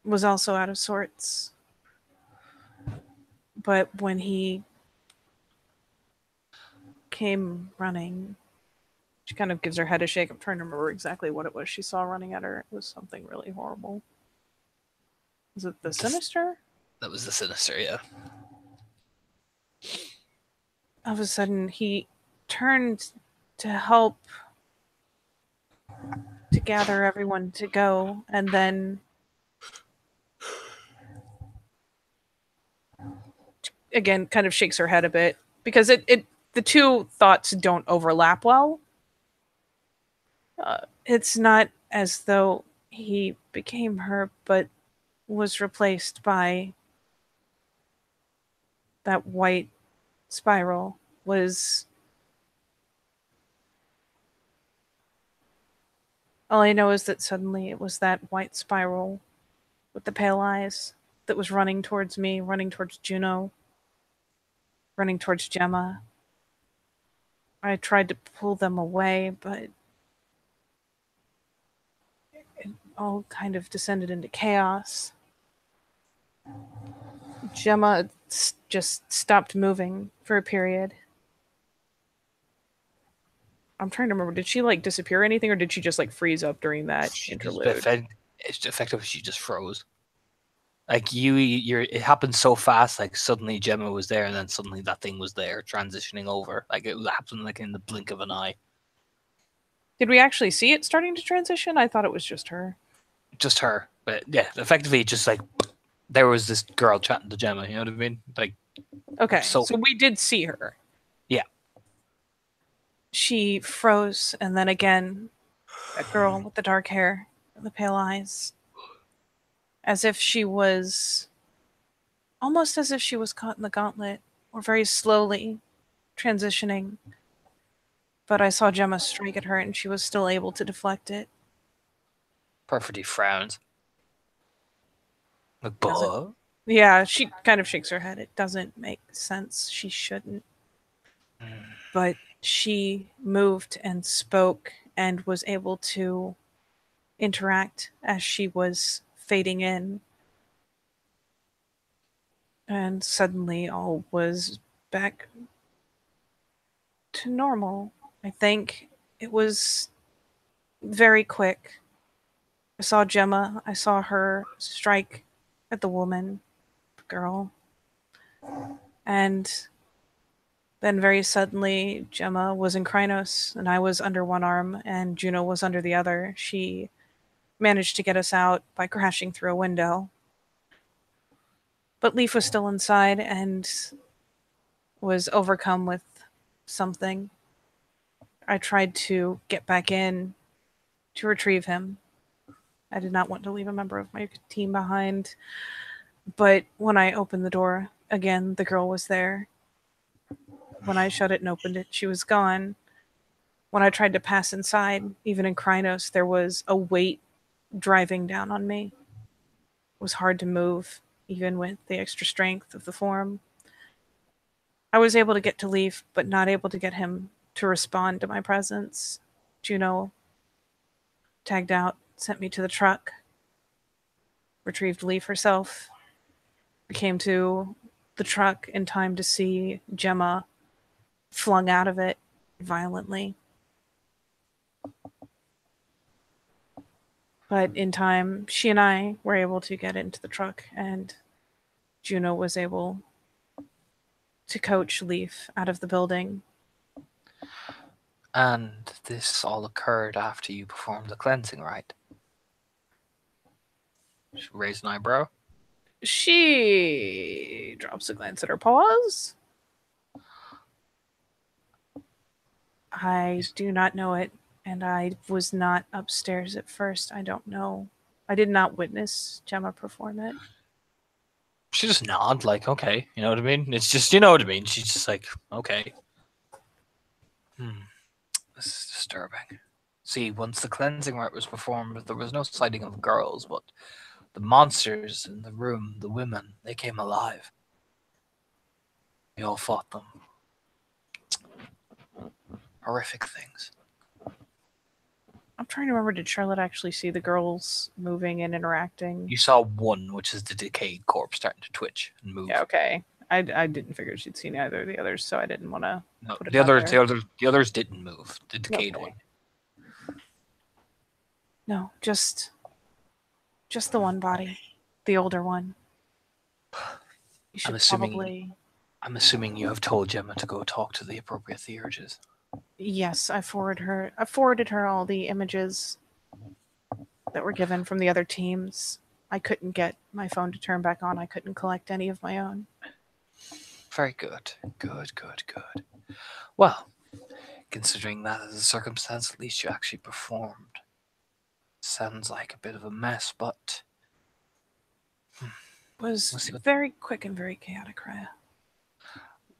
was also out of sorts. But when he came running, she kind of gives her head a shake. I'm trying to remember exactly what it was she saw running at her. It was something really horrible. Was it the Sinister? That was the Sinister, yeah. All of a sudden, he turned to help to gather everyone to go, and then again kind of shakes her head a bit because the 2 thoughts don't overlap well. It's not as though he became her, but was replaced by that white spiral. Was all I know is that suddenly it was that white spiral with the pale eyes that was running towards me, running towards Juno, running towards Gemma. I tried to pull them away, but it all kind of descended into chaos. Gemma just stopped moving for a period. I'm trying to remember. Did she like disappear or anything, or did she just like freeze up during that interlude? It's effectively she just froze. Like it happened so fast. Like suddenly Gemma was there, and then suddenly that thing was there, transitioning over. Like it happened like in the blink of an eye. Did we actually see it starting to transition? I thought it was just her. Just her, but yeah, effectively just like there was this girl chatting to Gemma. You know what I mean? Like okay, so we did see her. Yeah. She froze, and then again, that girl with the dark hair, the pale eyes, as if she was almost as if she was caught in the gauntlet, or very slowly transitioning. But I saw Gemma strike at her, and she was still able to deflect it. Perfectly frowns. Like, buh? Yeah, she kind of shakes her head. It doesn't make sense. She shouldn't. But she moved and spoke and was able to interact as she was fading in. And suddenly all was back to normal. I think it was very quick. I saw Gemma. I saw her strike at the woman, the girl. And then very suddenly, Gemma was in Krynos, and I was under one arm, and Juno was under the other. She managed to get us out by crashing through a window. But Leaf was still inside and was overcome with something. I tried to get back in to retrieve him. I did not want to leave a member of my team behind. But when I opened the door, again, the girl was there. When I shut it and opened it, she was gone. When I tried to pass inside, even in Krynos, there was a weight driving down on me. It was hard to move, even with the extra strength of the form. I was able to get to Leaf, but not able to get him to respond to my presence. Juno tagged out, sent me to the truck, retrieved Leaf herself. We came to the truck in time to see Gemma flung out of it violently. But in time, she and I were able to get into the truck, and Juno was able to coach Leaf out of the building. And this all occurred after you performed the cleansing rite. She raised an eyebrow. She drops a glance at her paws. I do not know it, and I was not upstairs at first. I don't know. I did not witness Gemma perform it. She just nodded, like, okay, you know what I mean? It's just, you know what I mean? She's just like, okay. This is disturbing. See, once the cleansing rite was performed, there was no sighting of girls, but the monsters in the room, the women, they came alive. We all fought them. Horrific things. I'm trying to remember, did Charlotte actually see the girls moving and interacting? You saw one, which is the decayed corpse starting to twitch and move. Yeah, okay. I didn't figure she'd seen either of the others, so I didn't want to. No, put it the out others, there. the others didn't move. The decayed one. No, just the one body, the older one. You should I'm assuming you have told Gemma to go talk to the appropriate theurges. Yes, I forwarded her all the images that were given from the other teams. I couldn't get my phone to turn back on. I couldn't collect any of my own. Very good. Good. Well, considering that as a circumstance, at least you actually performed. Sounds like a bit of a mess, but Was we'll see what very quick and very chaotic, Raya.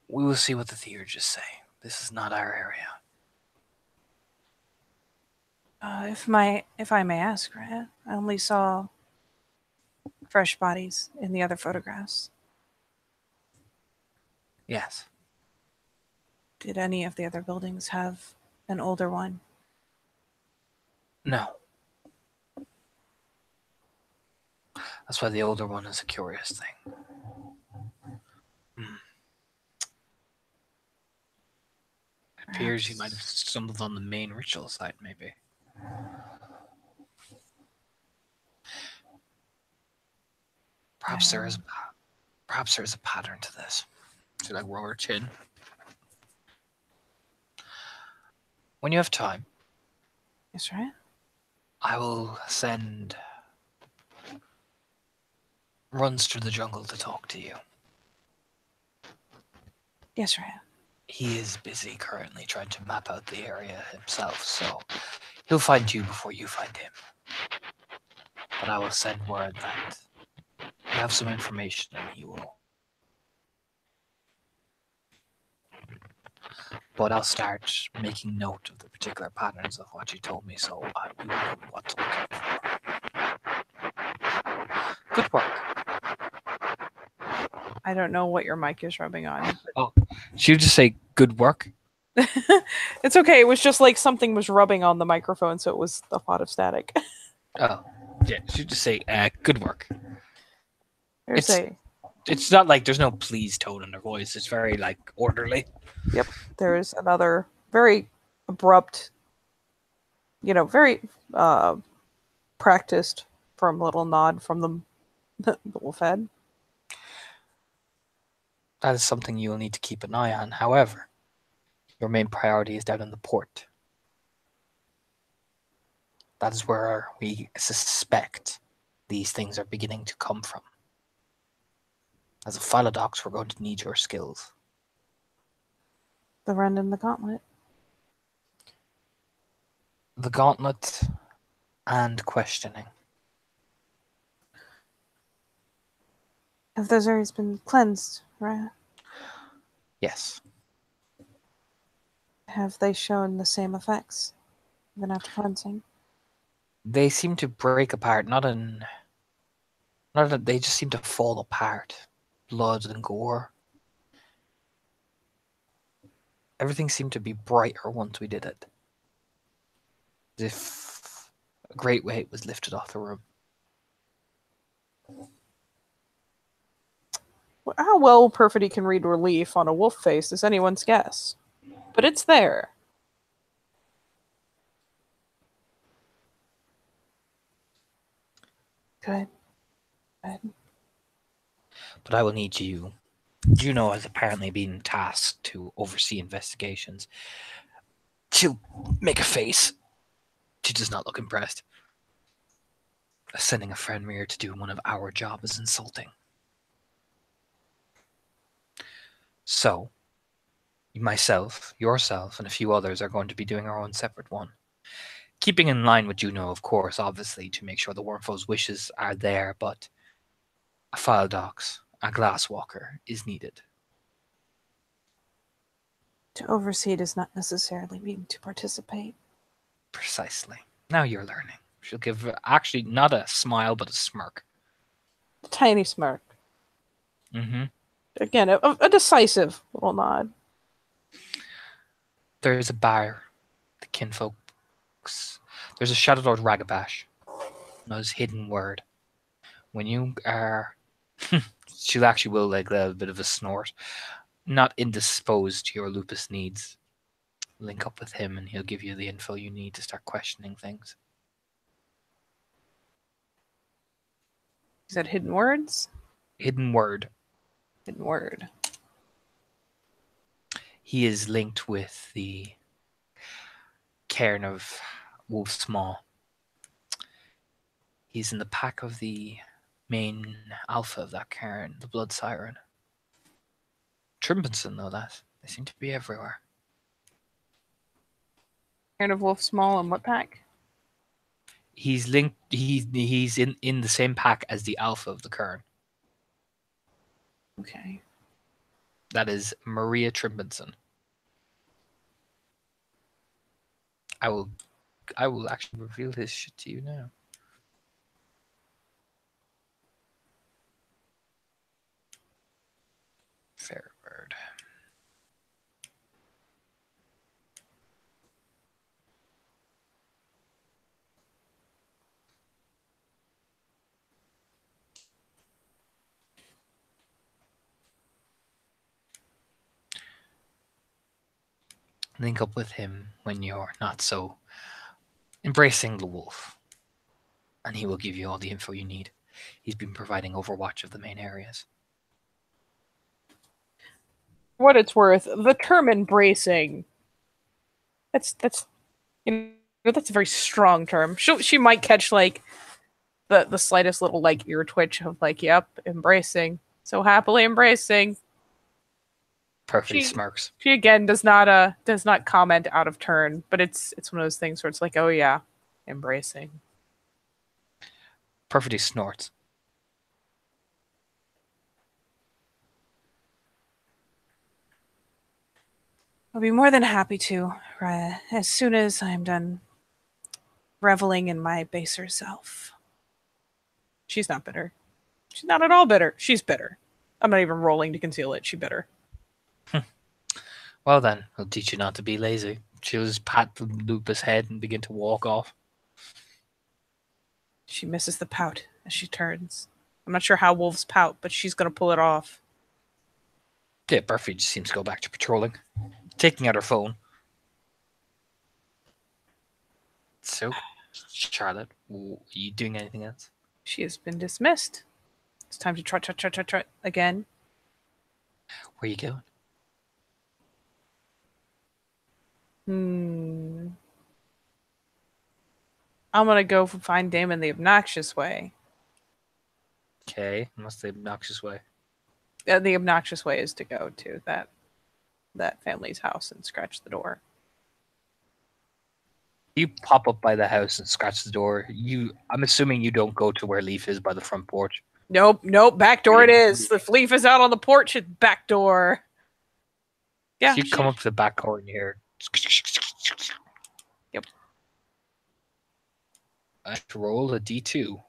we will see what the theurges say. This is not our area. If I may ask, Raya, I only saw fresh bodies in the other photographs. Yes. Did any of the other buildings have an older one? No. That's why the older one is a curious thing. It appears you might have stumbled on the main ritual site, maybe. Perhaps there is a pattern to this. Should I roll her chin? When you have time, Yes, right? I will send runs through the jungle to talk to you. Yes, Raya. He is busy currently trying to map out the area himself, so he'll find you before you find him. But I will send word that you have some information and he will. But I'll start making note of the particular patterns of what you told me, so we will know what to look out for. Good work. I don't know what your mic is rubbing on. Oh, should you just say good work? It's okay. It was just like something was rubbing on the microphone, so it was a lot of static. Oh, yeah. Should just say good work. There's It's not like there's no please tone in their voice. It's very like orderly. Yep. There's another very abrupt, very practiced firm little nod from the wolf head. That is something you will need to keep an eye on. However, your main priority is down in the port. That is where we suspect these things are beginning to come from. As a Philodox, we're going to need your skills. The rend and the gauntlet. The gauntlet and questioning. Have those areas been cleansed, right? Yes. Have they shown the same effects even after cleansing? They seem to break apart, they just seem to fall apart. Blood and gore. Everything seemed to be brighter once we did it. As if a great weight was lifted off the room. How well Perfidy can read relief on a wolf face is anyone's guess. But it's there. Good. Good. But I will need you. Juno has apparently been tasked to oversee investigations. She'll make a face. She does not look impressed. Sending a friend here to do one of our jobs is insulting. So, myself, yourself, and a few others are going to be doing our own separate one. Keeping in line with Juno, of course, obviously, to make sure the Wormfoe's wishes are there, but a Philodox, a Glasswalker, is needed. To oversee does not necessarily mean to participate. Precisely. Now you're learning. She'll give, actually, not a smile, but a smirk. A tiny smirk. Mm-hmm. Again, a decisive little nod. There's a bar. The kinfolks. There's a Shadow Lord Ragabash. Knows hidden word. When you are... She'll actually will like a bit of a snort. Not indisposed to your lupus needs. Link up with him and he'll give you the info you need to start questioning things. Is that hidden words? Hidden word. Hidden word. He is linked with the cairn of Wolf's Maw. He's in the pack of the main alpha of that cairn, the Blood Siren. Trimpenson know that. They seem to be everywhere. Cairn of Wolf Small and what pack? He's linked. He's in the same pack as the alpha of the Kern. Okay. That is Maria Trimbenson. I will actually reveal his shit to you now. Fair bird. Link up with him when you're not so embracing the wolf, and he will give you all the info you need. He's been providing overwatch of the main areas. For what it's worth, the term embracing. That's that's a very strong term. She might catch like the slightest little like ear twitch of like, yep, embracing. So happily embracing. Perfectly smirks. She again does not comment out of turn, but it's one of those things where it's like, oh yeah, embracing. Perfectly snorts. I'll be more than happy to, as soon as I'm done reveling in my baser self. She's not bitter. She's not at all bitter. She's bitter. I'm not even rolling to conceal it. She's bitter. Well then, I'll teach you not to be lazy. She'll just pat Lupus' head and begin to walk off. She misses the pout as she turns. I'm not sure how wolves pout, but she's going to pull it off. Yeah, Buffy just seems to go back to patrolling, taking out her phone. So, Charlotte, are you doing anything else? She has been dismissed. It's time to trot again. Where are you going? I'm going to go find Damon the obnoxious way. Okay, what's the obnoxious way? The obnoxious way is to go to that family's house and scratch the door. You pop up by the house and scratch the door. I'm assuming you don't go to where Leaf is by the front porch. Nope. Back door it is. The Leaf is out on the porch. It's back door. Yeah. You come up to the back door and you hear. Yep. I have to roll a D2.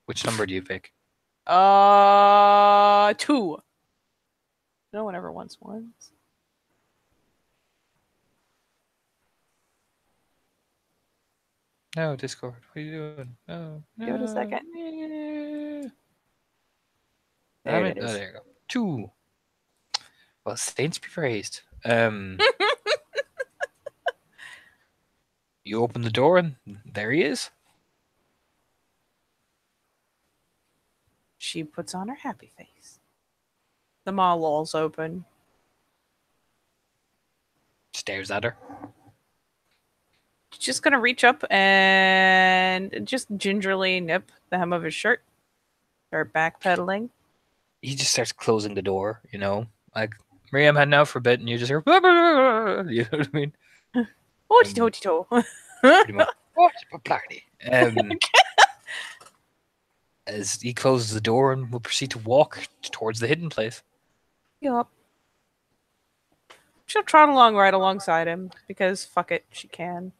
Which number do you pick? 2. No one ever wants ones. No, Discord. What are you doing? No. Give it a second. Yeah. There it is. Oh, there you go. 2. Well, saints be praised. You open the door and there he is. She puts on her happy face. The maw lolls open. Stares at her. Just gonna reach up and just gingerly nip the hem of his shirt. Start backpedaling. He just starts closing the door, like, Maria, I'm heading out for a bit, and you just hear, you know what I mean? Hoti-to-hoti-to. Pretty much. As he closes the door and will proceed to walk towards the hidden place. Yup. She'll trot along right alongside him, because fuck it, she can.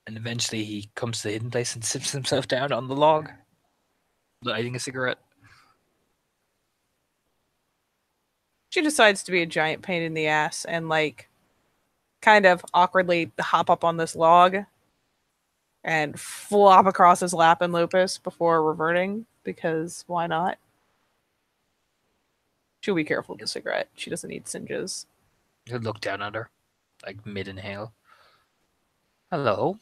And eventually he comes to the hidden place and sits himself down on the log, lighting a cigarette. She decides to be a giant pain in the ass and, like, kind of awkwardly hop up on this log and flop across his lap in Lupus before reverting, because why not? She'll be careful with the cigarette. She doesn't need singes. He'll look down at her, like mid-inhale. Hello.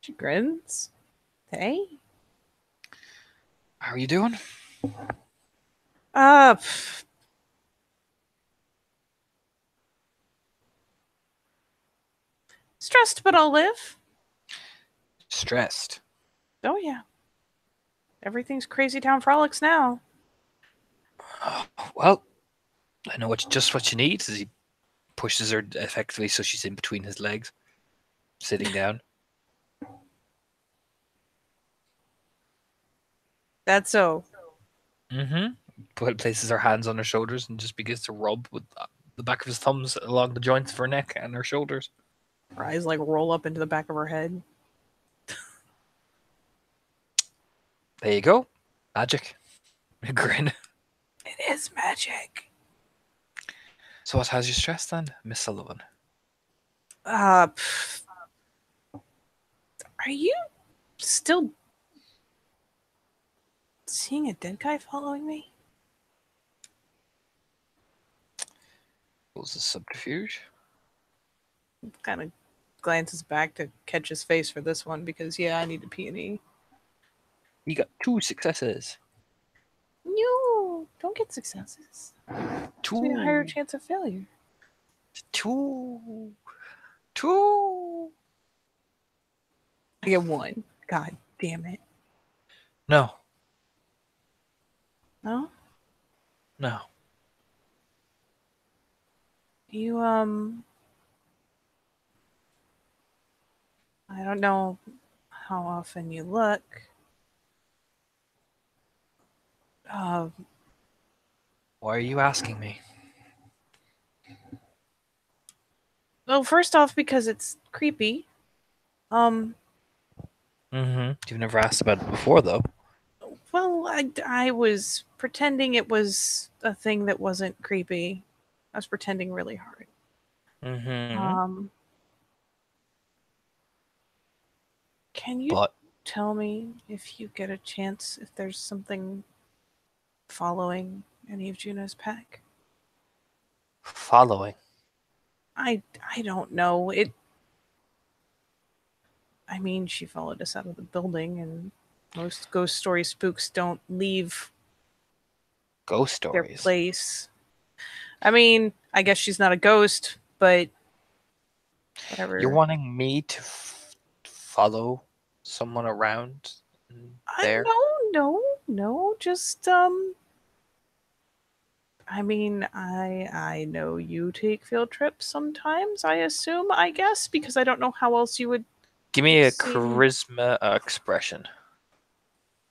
She grins. Hey. How are you doing? Stressed, but I'll live. Stressed. Oh, yeah. Everything's crazy town frolics now. Well, I know just what you need. As he pushes her effectively so she's in between his legs. sitting down. That's so. Places her hands on her shoulders and just begins to rub with the back of his thumbs along the joints of her neck and her shoulders. Her eyes like roll up into the back of her head. There you go. Magic. A grin. It is magic. So what has you stressed then, Miss Sullivan? Are you still seeing a dead guy following me? What was the subterfuge? Kind of glances back to catch his face for this one because, yeah, I need to pee. You got 2 successes. No, don't get successes. 2. A higher chance of failure. 2. I get 1. God damn it. No. No? No. You, I don't know how often you look. Why are you asking me? Well, first off, because it's creepy. You've never asked about it before, though. Well, I was pretending it was a thing that wasn't creepy. I was pretending really hard. Can you tell me if you get a chance if there's something following any of Juno's pack? Following? I don't know. I mean, she followed us out of the building, and most ghost story spooks don't leave ghost stories. Their place. I mean, I guess she's not a ghost, but whatever. You're wanting me to follow someone around there? No. Just I mean, I know you take field trips sometimes. I assume, I guess, because I don't know how else you would. Give me a charisma expression.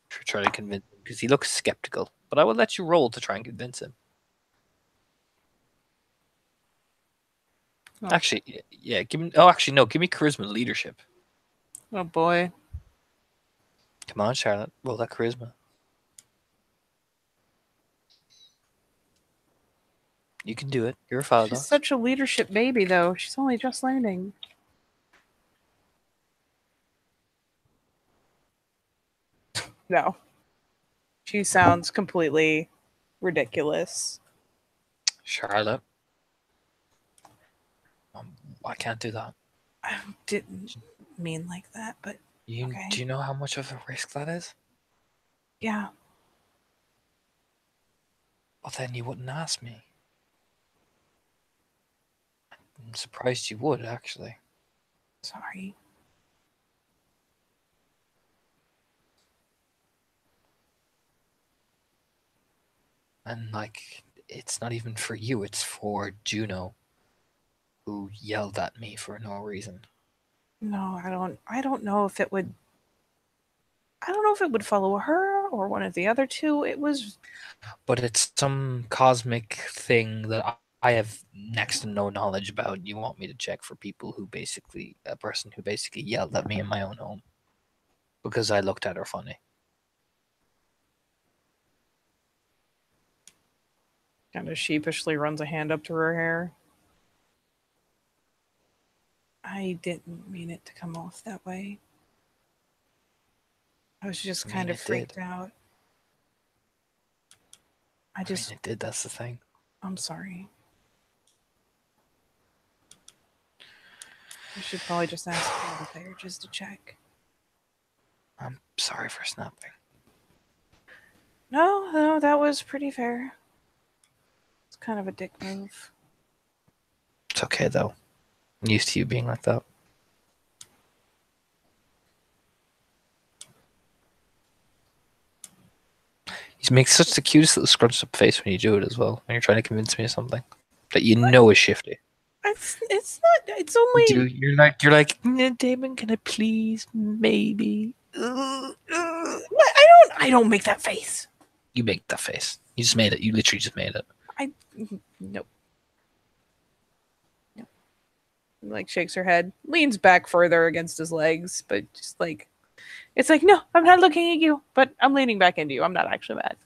For trying to convince him, because he looks skeptical. But I will let you roll to try and convince him. Oh. Actually, yeah. Give me. Oh, actually, no. Give me charisma leadership. Oh boy. Come on, Charlotte. Roll that charisma. You can do it. You're a Faldox. She's such a leadership baby, though. She's only just learning. No. She sounds completely ridiculous. Charlotte. I can't do that. I didn't mean like that, but okay. Do you know how much of a risk that is? Yeah. Well, then you wouldn't ask me. I'm surprised you would, actually. Sorry. And, like, it's not even for you, it's for Juno, who yelled at me for no reason. No, I don't know if it would. I don't know if it would follow her or one of the other two. It was. But it's some cosmic thing that I have next to no knowledge about. You want me to check for people who basically, a person who basically yelled at me in my own home because I looked at her funny. Kind of sheepishly runs a hand up to her hair. I didn't mean it to come off that way. I was just kind of freaked out. I mean, it did, that's the thing. I'm sorry. I should probably just ask the player just to check. I'm sorry for snapping. No, that was pretty fair. It's kind of a dick move. It's okay, though. I'm used to you being like that. You make such the cutest little scrunched up face when you do it as well. When you're trying to convince me of something that you know is shifty. I It's not. It's Do only. you're like Damon? Can I please? Maybe. What? I don't make that face. You make that face. You just made it. You literally just made it. I. Nope. Nope. Like shakes her head, leans back further against his legs, but just like it's like no, I'm not looking at you, but I'm leaning back into you. I'm not actually mad.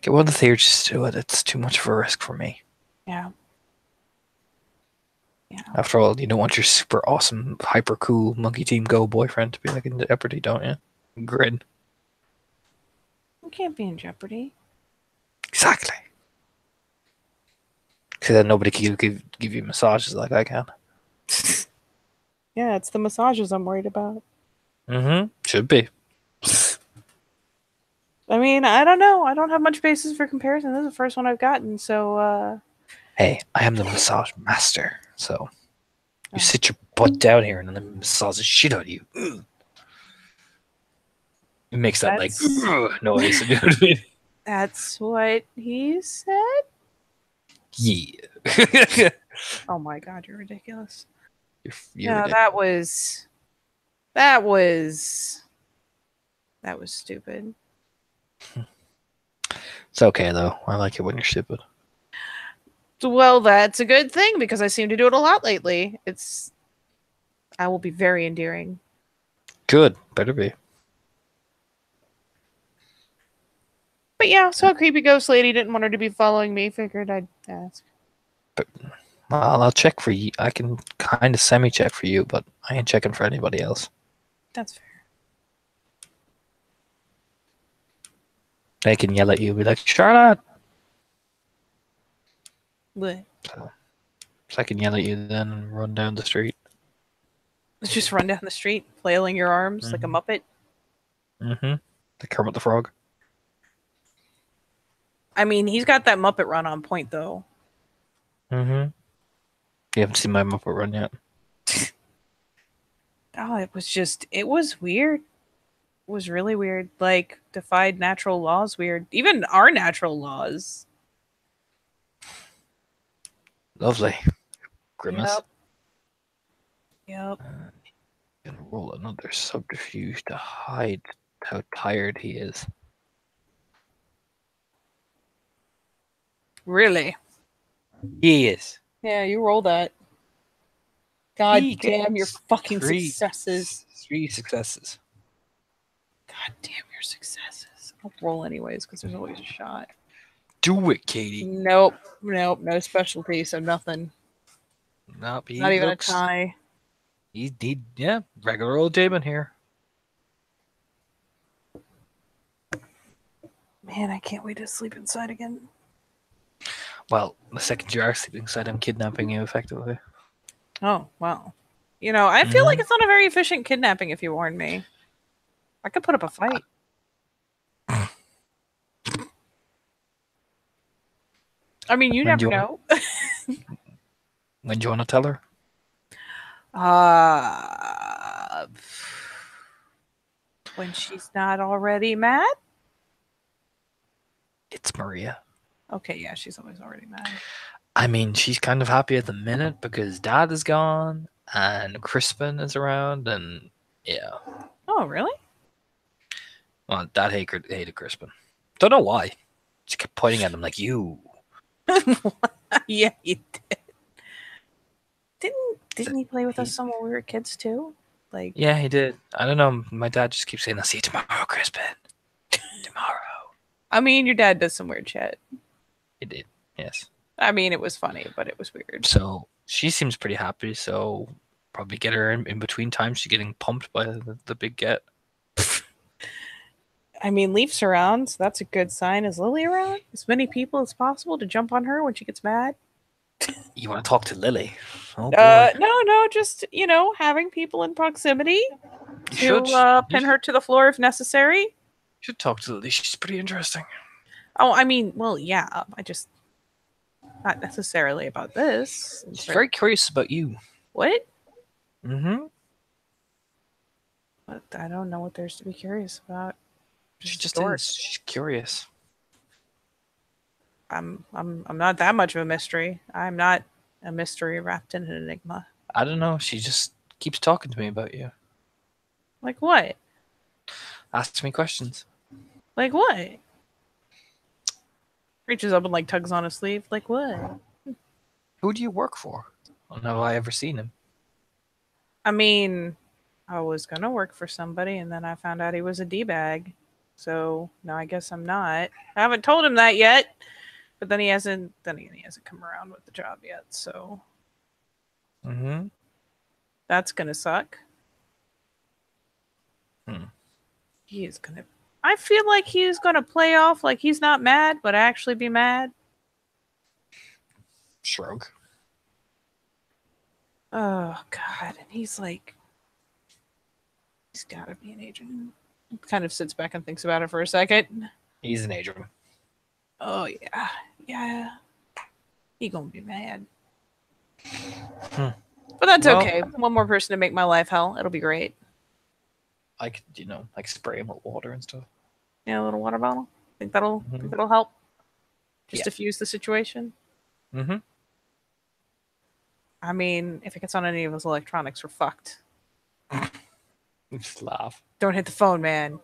Get one of the theaters just do it. It's too much of a risk for me. Yeah. Yeah. After all, you don't want your super awesome, hyper cool Monkey Team Go boyfriend to be like in jeopardy, don't you? Grin. You can't be in jeopardy. Exactly. Because then nobody can give you massages like I can. Yeah, it's the massages I'm worried about. Mm-hmm. Should be. I mean, I don't know. I don't have much basis for comparison. This is the first one I've gotten, so Hey, I am the massage master, so you Oh. sit your butt down here and then massage the shit out of you. Ugh. It makes that like noise. You know what I mean? that's what he said. Yeah. Oh my god, you're ridiculous. You're No, ridiculous. that was stupid. It's okay though. I like it when you're stupid. Well, that's a good thing because I seem to do it a lot lately. I will be very endearing. Good. Better be. But yeah, so a creepy ghost lady didn't want her to be following me. Figured I'd ask. But well, I'll check for you. I can kind of semi-check for you, but I ain't checking for anybody else. That's fair. They can yell at you, be like, Charlotte! What? So I can yell at you then and run down the street. Just run down the street, flailing your arms like a Muppet. Mm-hmm. The Kermit the Frog. I mean, he's got that Muppet run on point, though. Mm-hmm. You haven't seen my Muppet run yet. Oh, it was weird. It was really weird. Like, defied natural laws weird. Even our natural laws. Lovely. Grimace. Yep. Can roll another subterfuge to hide how tired he is. Really? He is. Yeah, you roll that. God He damn your gets fucking successes. 3 successes. God damn your successes. I'll roll anyways because there's always a shot. Do it, Katie. Nope. No specialty, so nothing. Nope, Not even a tie. Yeah, regular old Damon here. Man, I can't wait to sleep inside again. Well, the second you are sleeping inside, I'm kidnapping you effectively. Oh, wow. You know, I feel like it's not a very efficient kidnapping if you warn me. I could put up a fight. I mean, you never know. When do you want to tell her? When she's not already mad? It's Maria. Okay, yeah, she's always already mad. I mean, she's kind of happy at the minute because Dad is gone and Crispin is around, and yeah. Oh, really? Well, Dad hated Crispin. Don't know why. She kept pointing at him like, you. Yeah, he did. Didn't he play with us some when we were kids too? Like, yeah, he did. I don't know. My dad just keeps saying, "I'll see you tomorrow, Crispin." Tomorrow. I mean, your dad does some weird shit. He did. Yes. I mean, it was funny, but it was weird. So she seems pretty happy. So probably get her in between times. She's getting pumped by the big get. I mean, Leaf's around, so that's a good sign. Is Lily around? As many people as possible to jump on her when she gets mad? You want to talk to Lily? Oh boy. No, just having people in proximity You to pin her to the floor if necessary. You should talk to Lily. She's pretty interesting. Oh, I mean, well, yeah. I just not necessarily about this. She's very curious about you. What? Mm-hmm. But I don't know what there's to be curious about. She just is. She's curious. I'm not that much of a mystery. I'm not a mystery wrapped in an enigma. I don't know. She just keeps talking to me about you. Like what? Asks me questions. Like what? Reaches up and like tugs on his sleeve. Like what? Who do you work for? And have I ever seen him? I mean, I was gonna work for somebody, and then I found out he was a d-bag. So no, I guess I'm not. I haven't told him that yet. But then he hasn't. Then again, he hasn't come around with the job yet. So Mm-hmm. that's gonna suck. He is gonna. I feel like he's gonna play off like he's not mad, but actually be mad. Shrug. Oh God! And he's like, he's gotta be an agent. Kind of sits back and thinks about it for a second. He's an agent. Oh yeah, yeah. He gonna be mad. Hmm. But that's Well, okay. One more person to make my life hell. It'll be great. I could, like spray him with water and stuff. Yeah, a little water bottle. Think that'll Mm-hmm. help. Just Yeah. diffuse the situation. Mm-hmm. I mean, if it gets on any of his electronics, we're fucked. Just laugh. Don't hit the phone, man.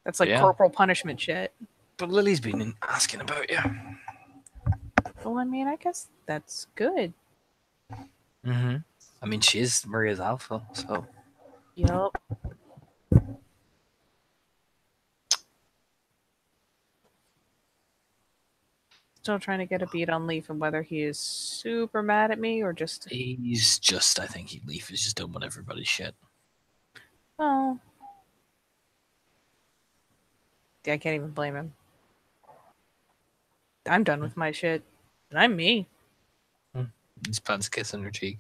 That's like Yeah. corporal punishment shit. But Lily's been asking about you. Well, I mean, I guess that's good. Mm-hmm. I mean, she is Maria's alpha, so. Yup. Still trying to get a beat on Leaf and whether he is super mad at me or just. He's just, I think Leaf is just done with everybody's shit. Oh. I can't even blame him. I'm done with my shit. And I'm me. He's plants a kiss on her cheek.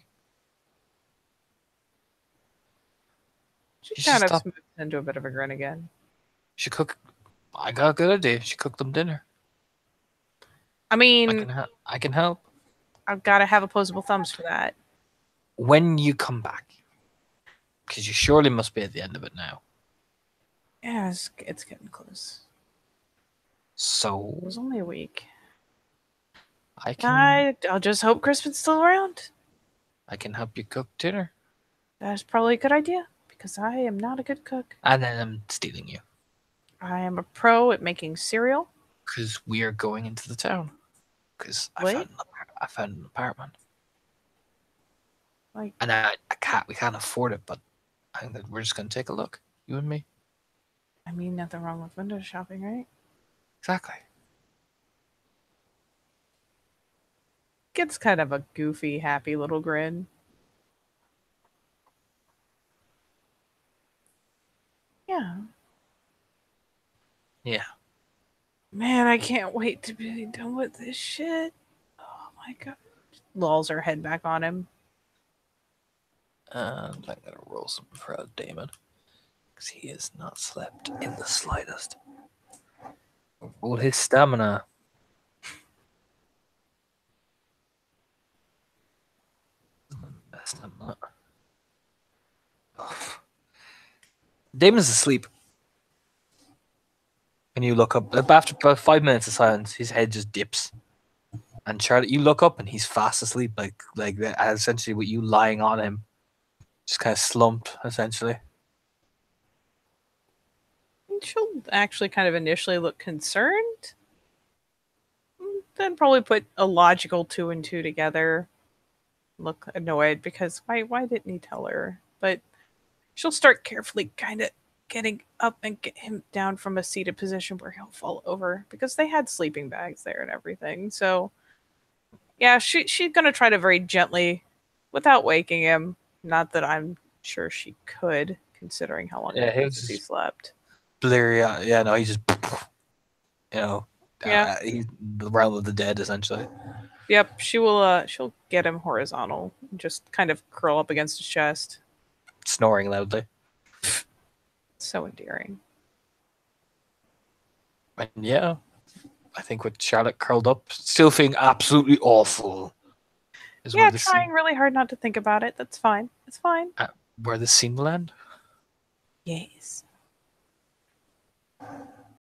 She kind of smooths into a bit of a grin again. She cook. I got a good idea. She cooked them dinner. I mean, I can help. I've got to have opposable thumbs for that. When you come back, because you surely must be at the end of it now. Yeah, it's getting close. So It was only a week. I'll just hope Crispin's still around. I can help you cook dinner. That's probably a good idea because I am not a good cook. And then I'm stealing you. I am a pro at making cereal. Because we are going into the town. Because I found an apartment. Like, and we can't afford it, but I think that we're just gonna take a look. You and me. I mean, nothing wrong with window shopping, right? Exactly. Gets kind of a goofy, happy little grin. Yeah. Yeah. Man, I can't wait to be done with this shit. Oh my god. Lulls her head back on him. And I'm gonna roll some for Damon. Because he has not slept in the slightest. Roll his stamina. Damon's asleep. And you look up, after about 5 minutes of silence, his head just dips. And Charlotte, you look up and he's fast asleep, like essentially with you lying on him. Just kind of slumped, essentially. She'll actually kind of initially look concerned. Then probably put a logical 2 and 2 together. Look annoyed because why didn't he tell her? But she'll start carefully kind of getting up and get him down from a seated position where he'll fall over because they had sleeping bags there and everything. So yeah, she's gonna try to very gently, without waking him. Not that I'm sure she could, considering how long he slept. Bleary, yeah, no, he just, he's the realm of the dead, essentially. Yep, she'll get him horizontal, just kind of curl up against his chest, snoring loudly. So endearing. And yeah, I think with Charlotte curled up, still feeling absolutely awful. Yeah, trying really hard not to think about it. That's fine. It's fine. Where the scene will end? Yes.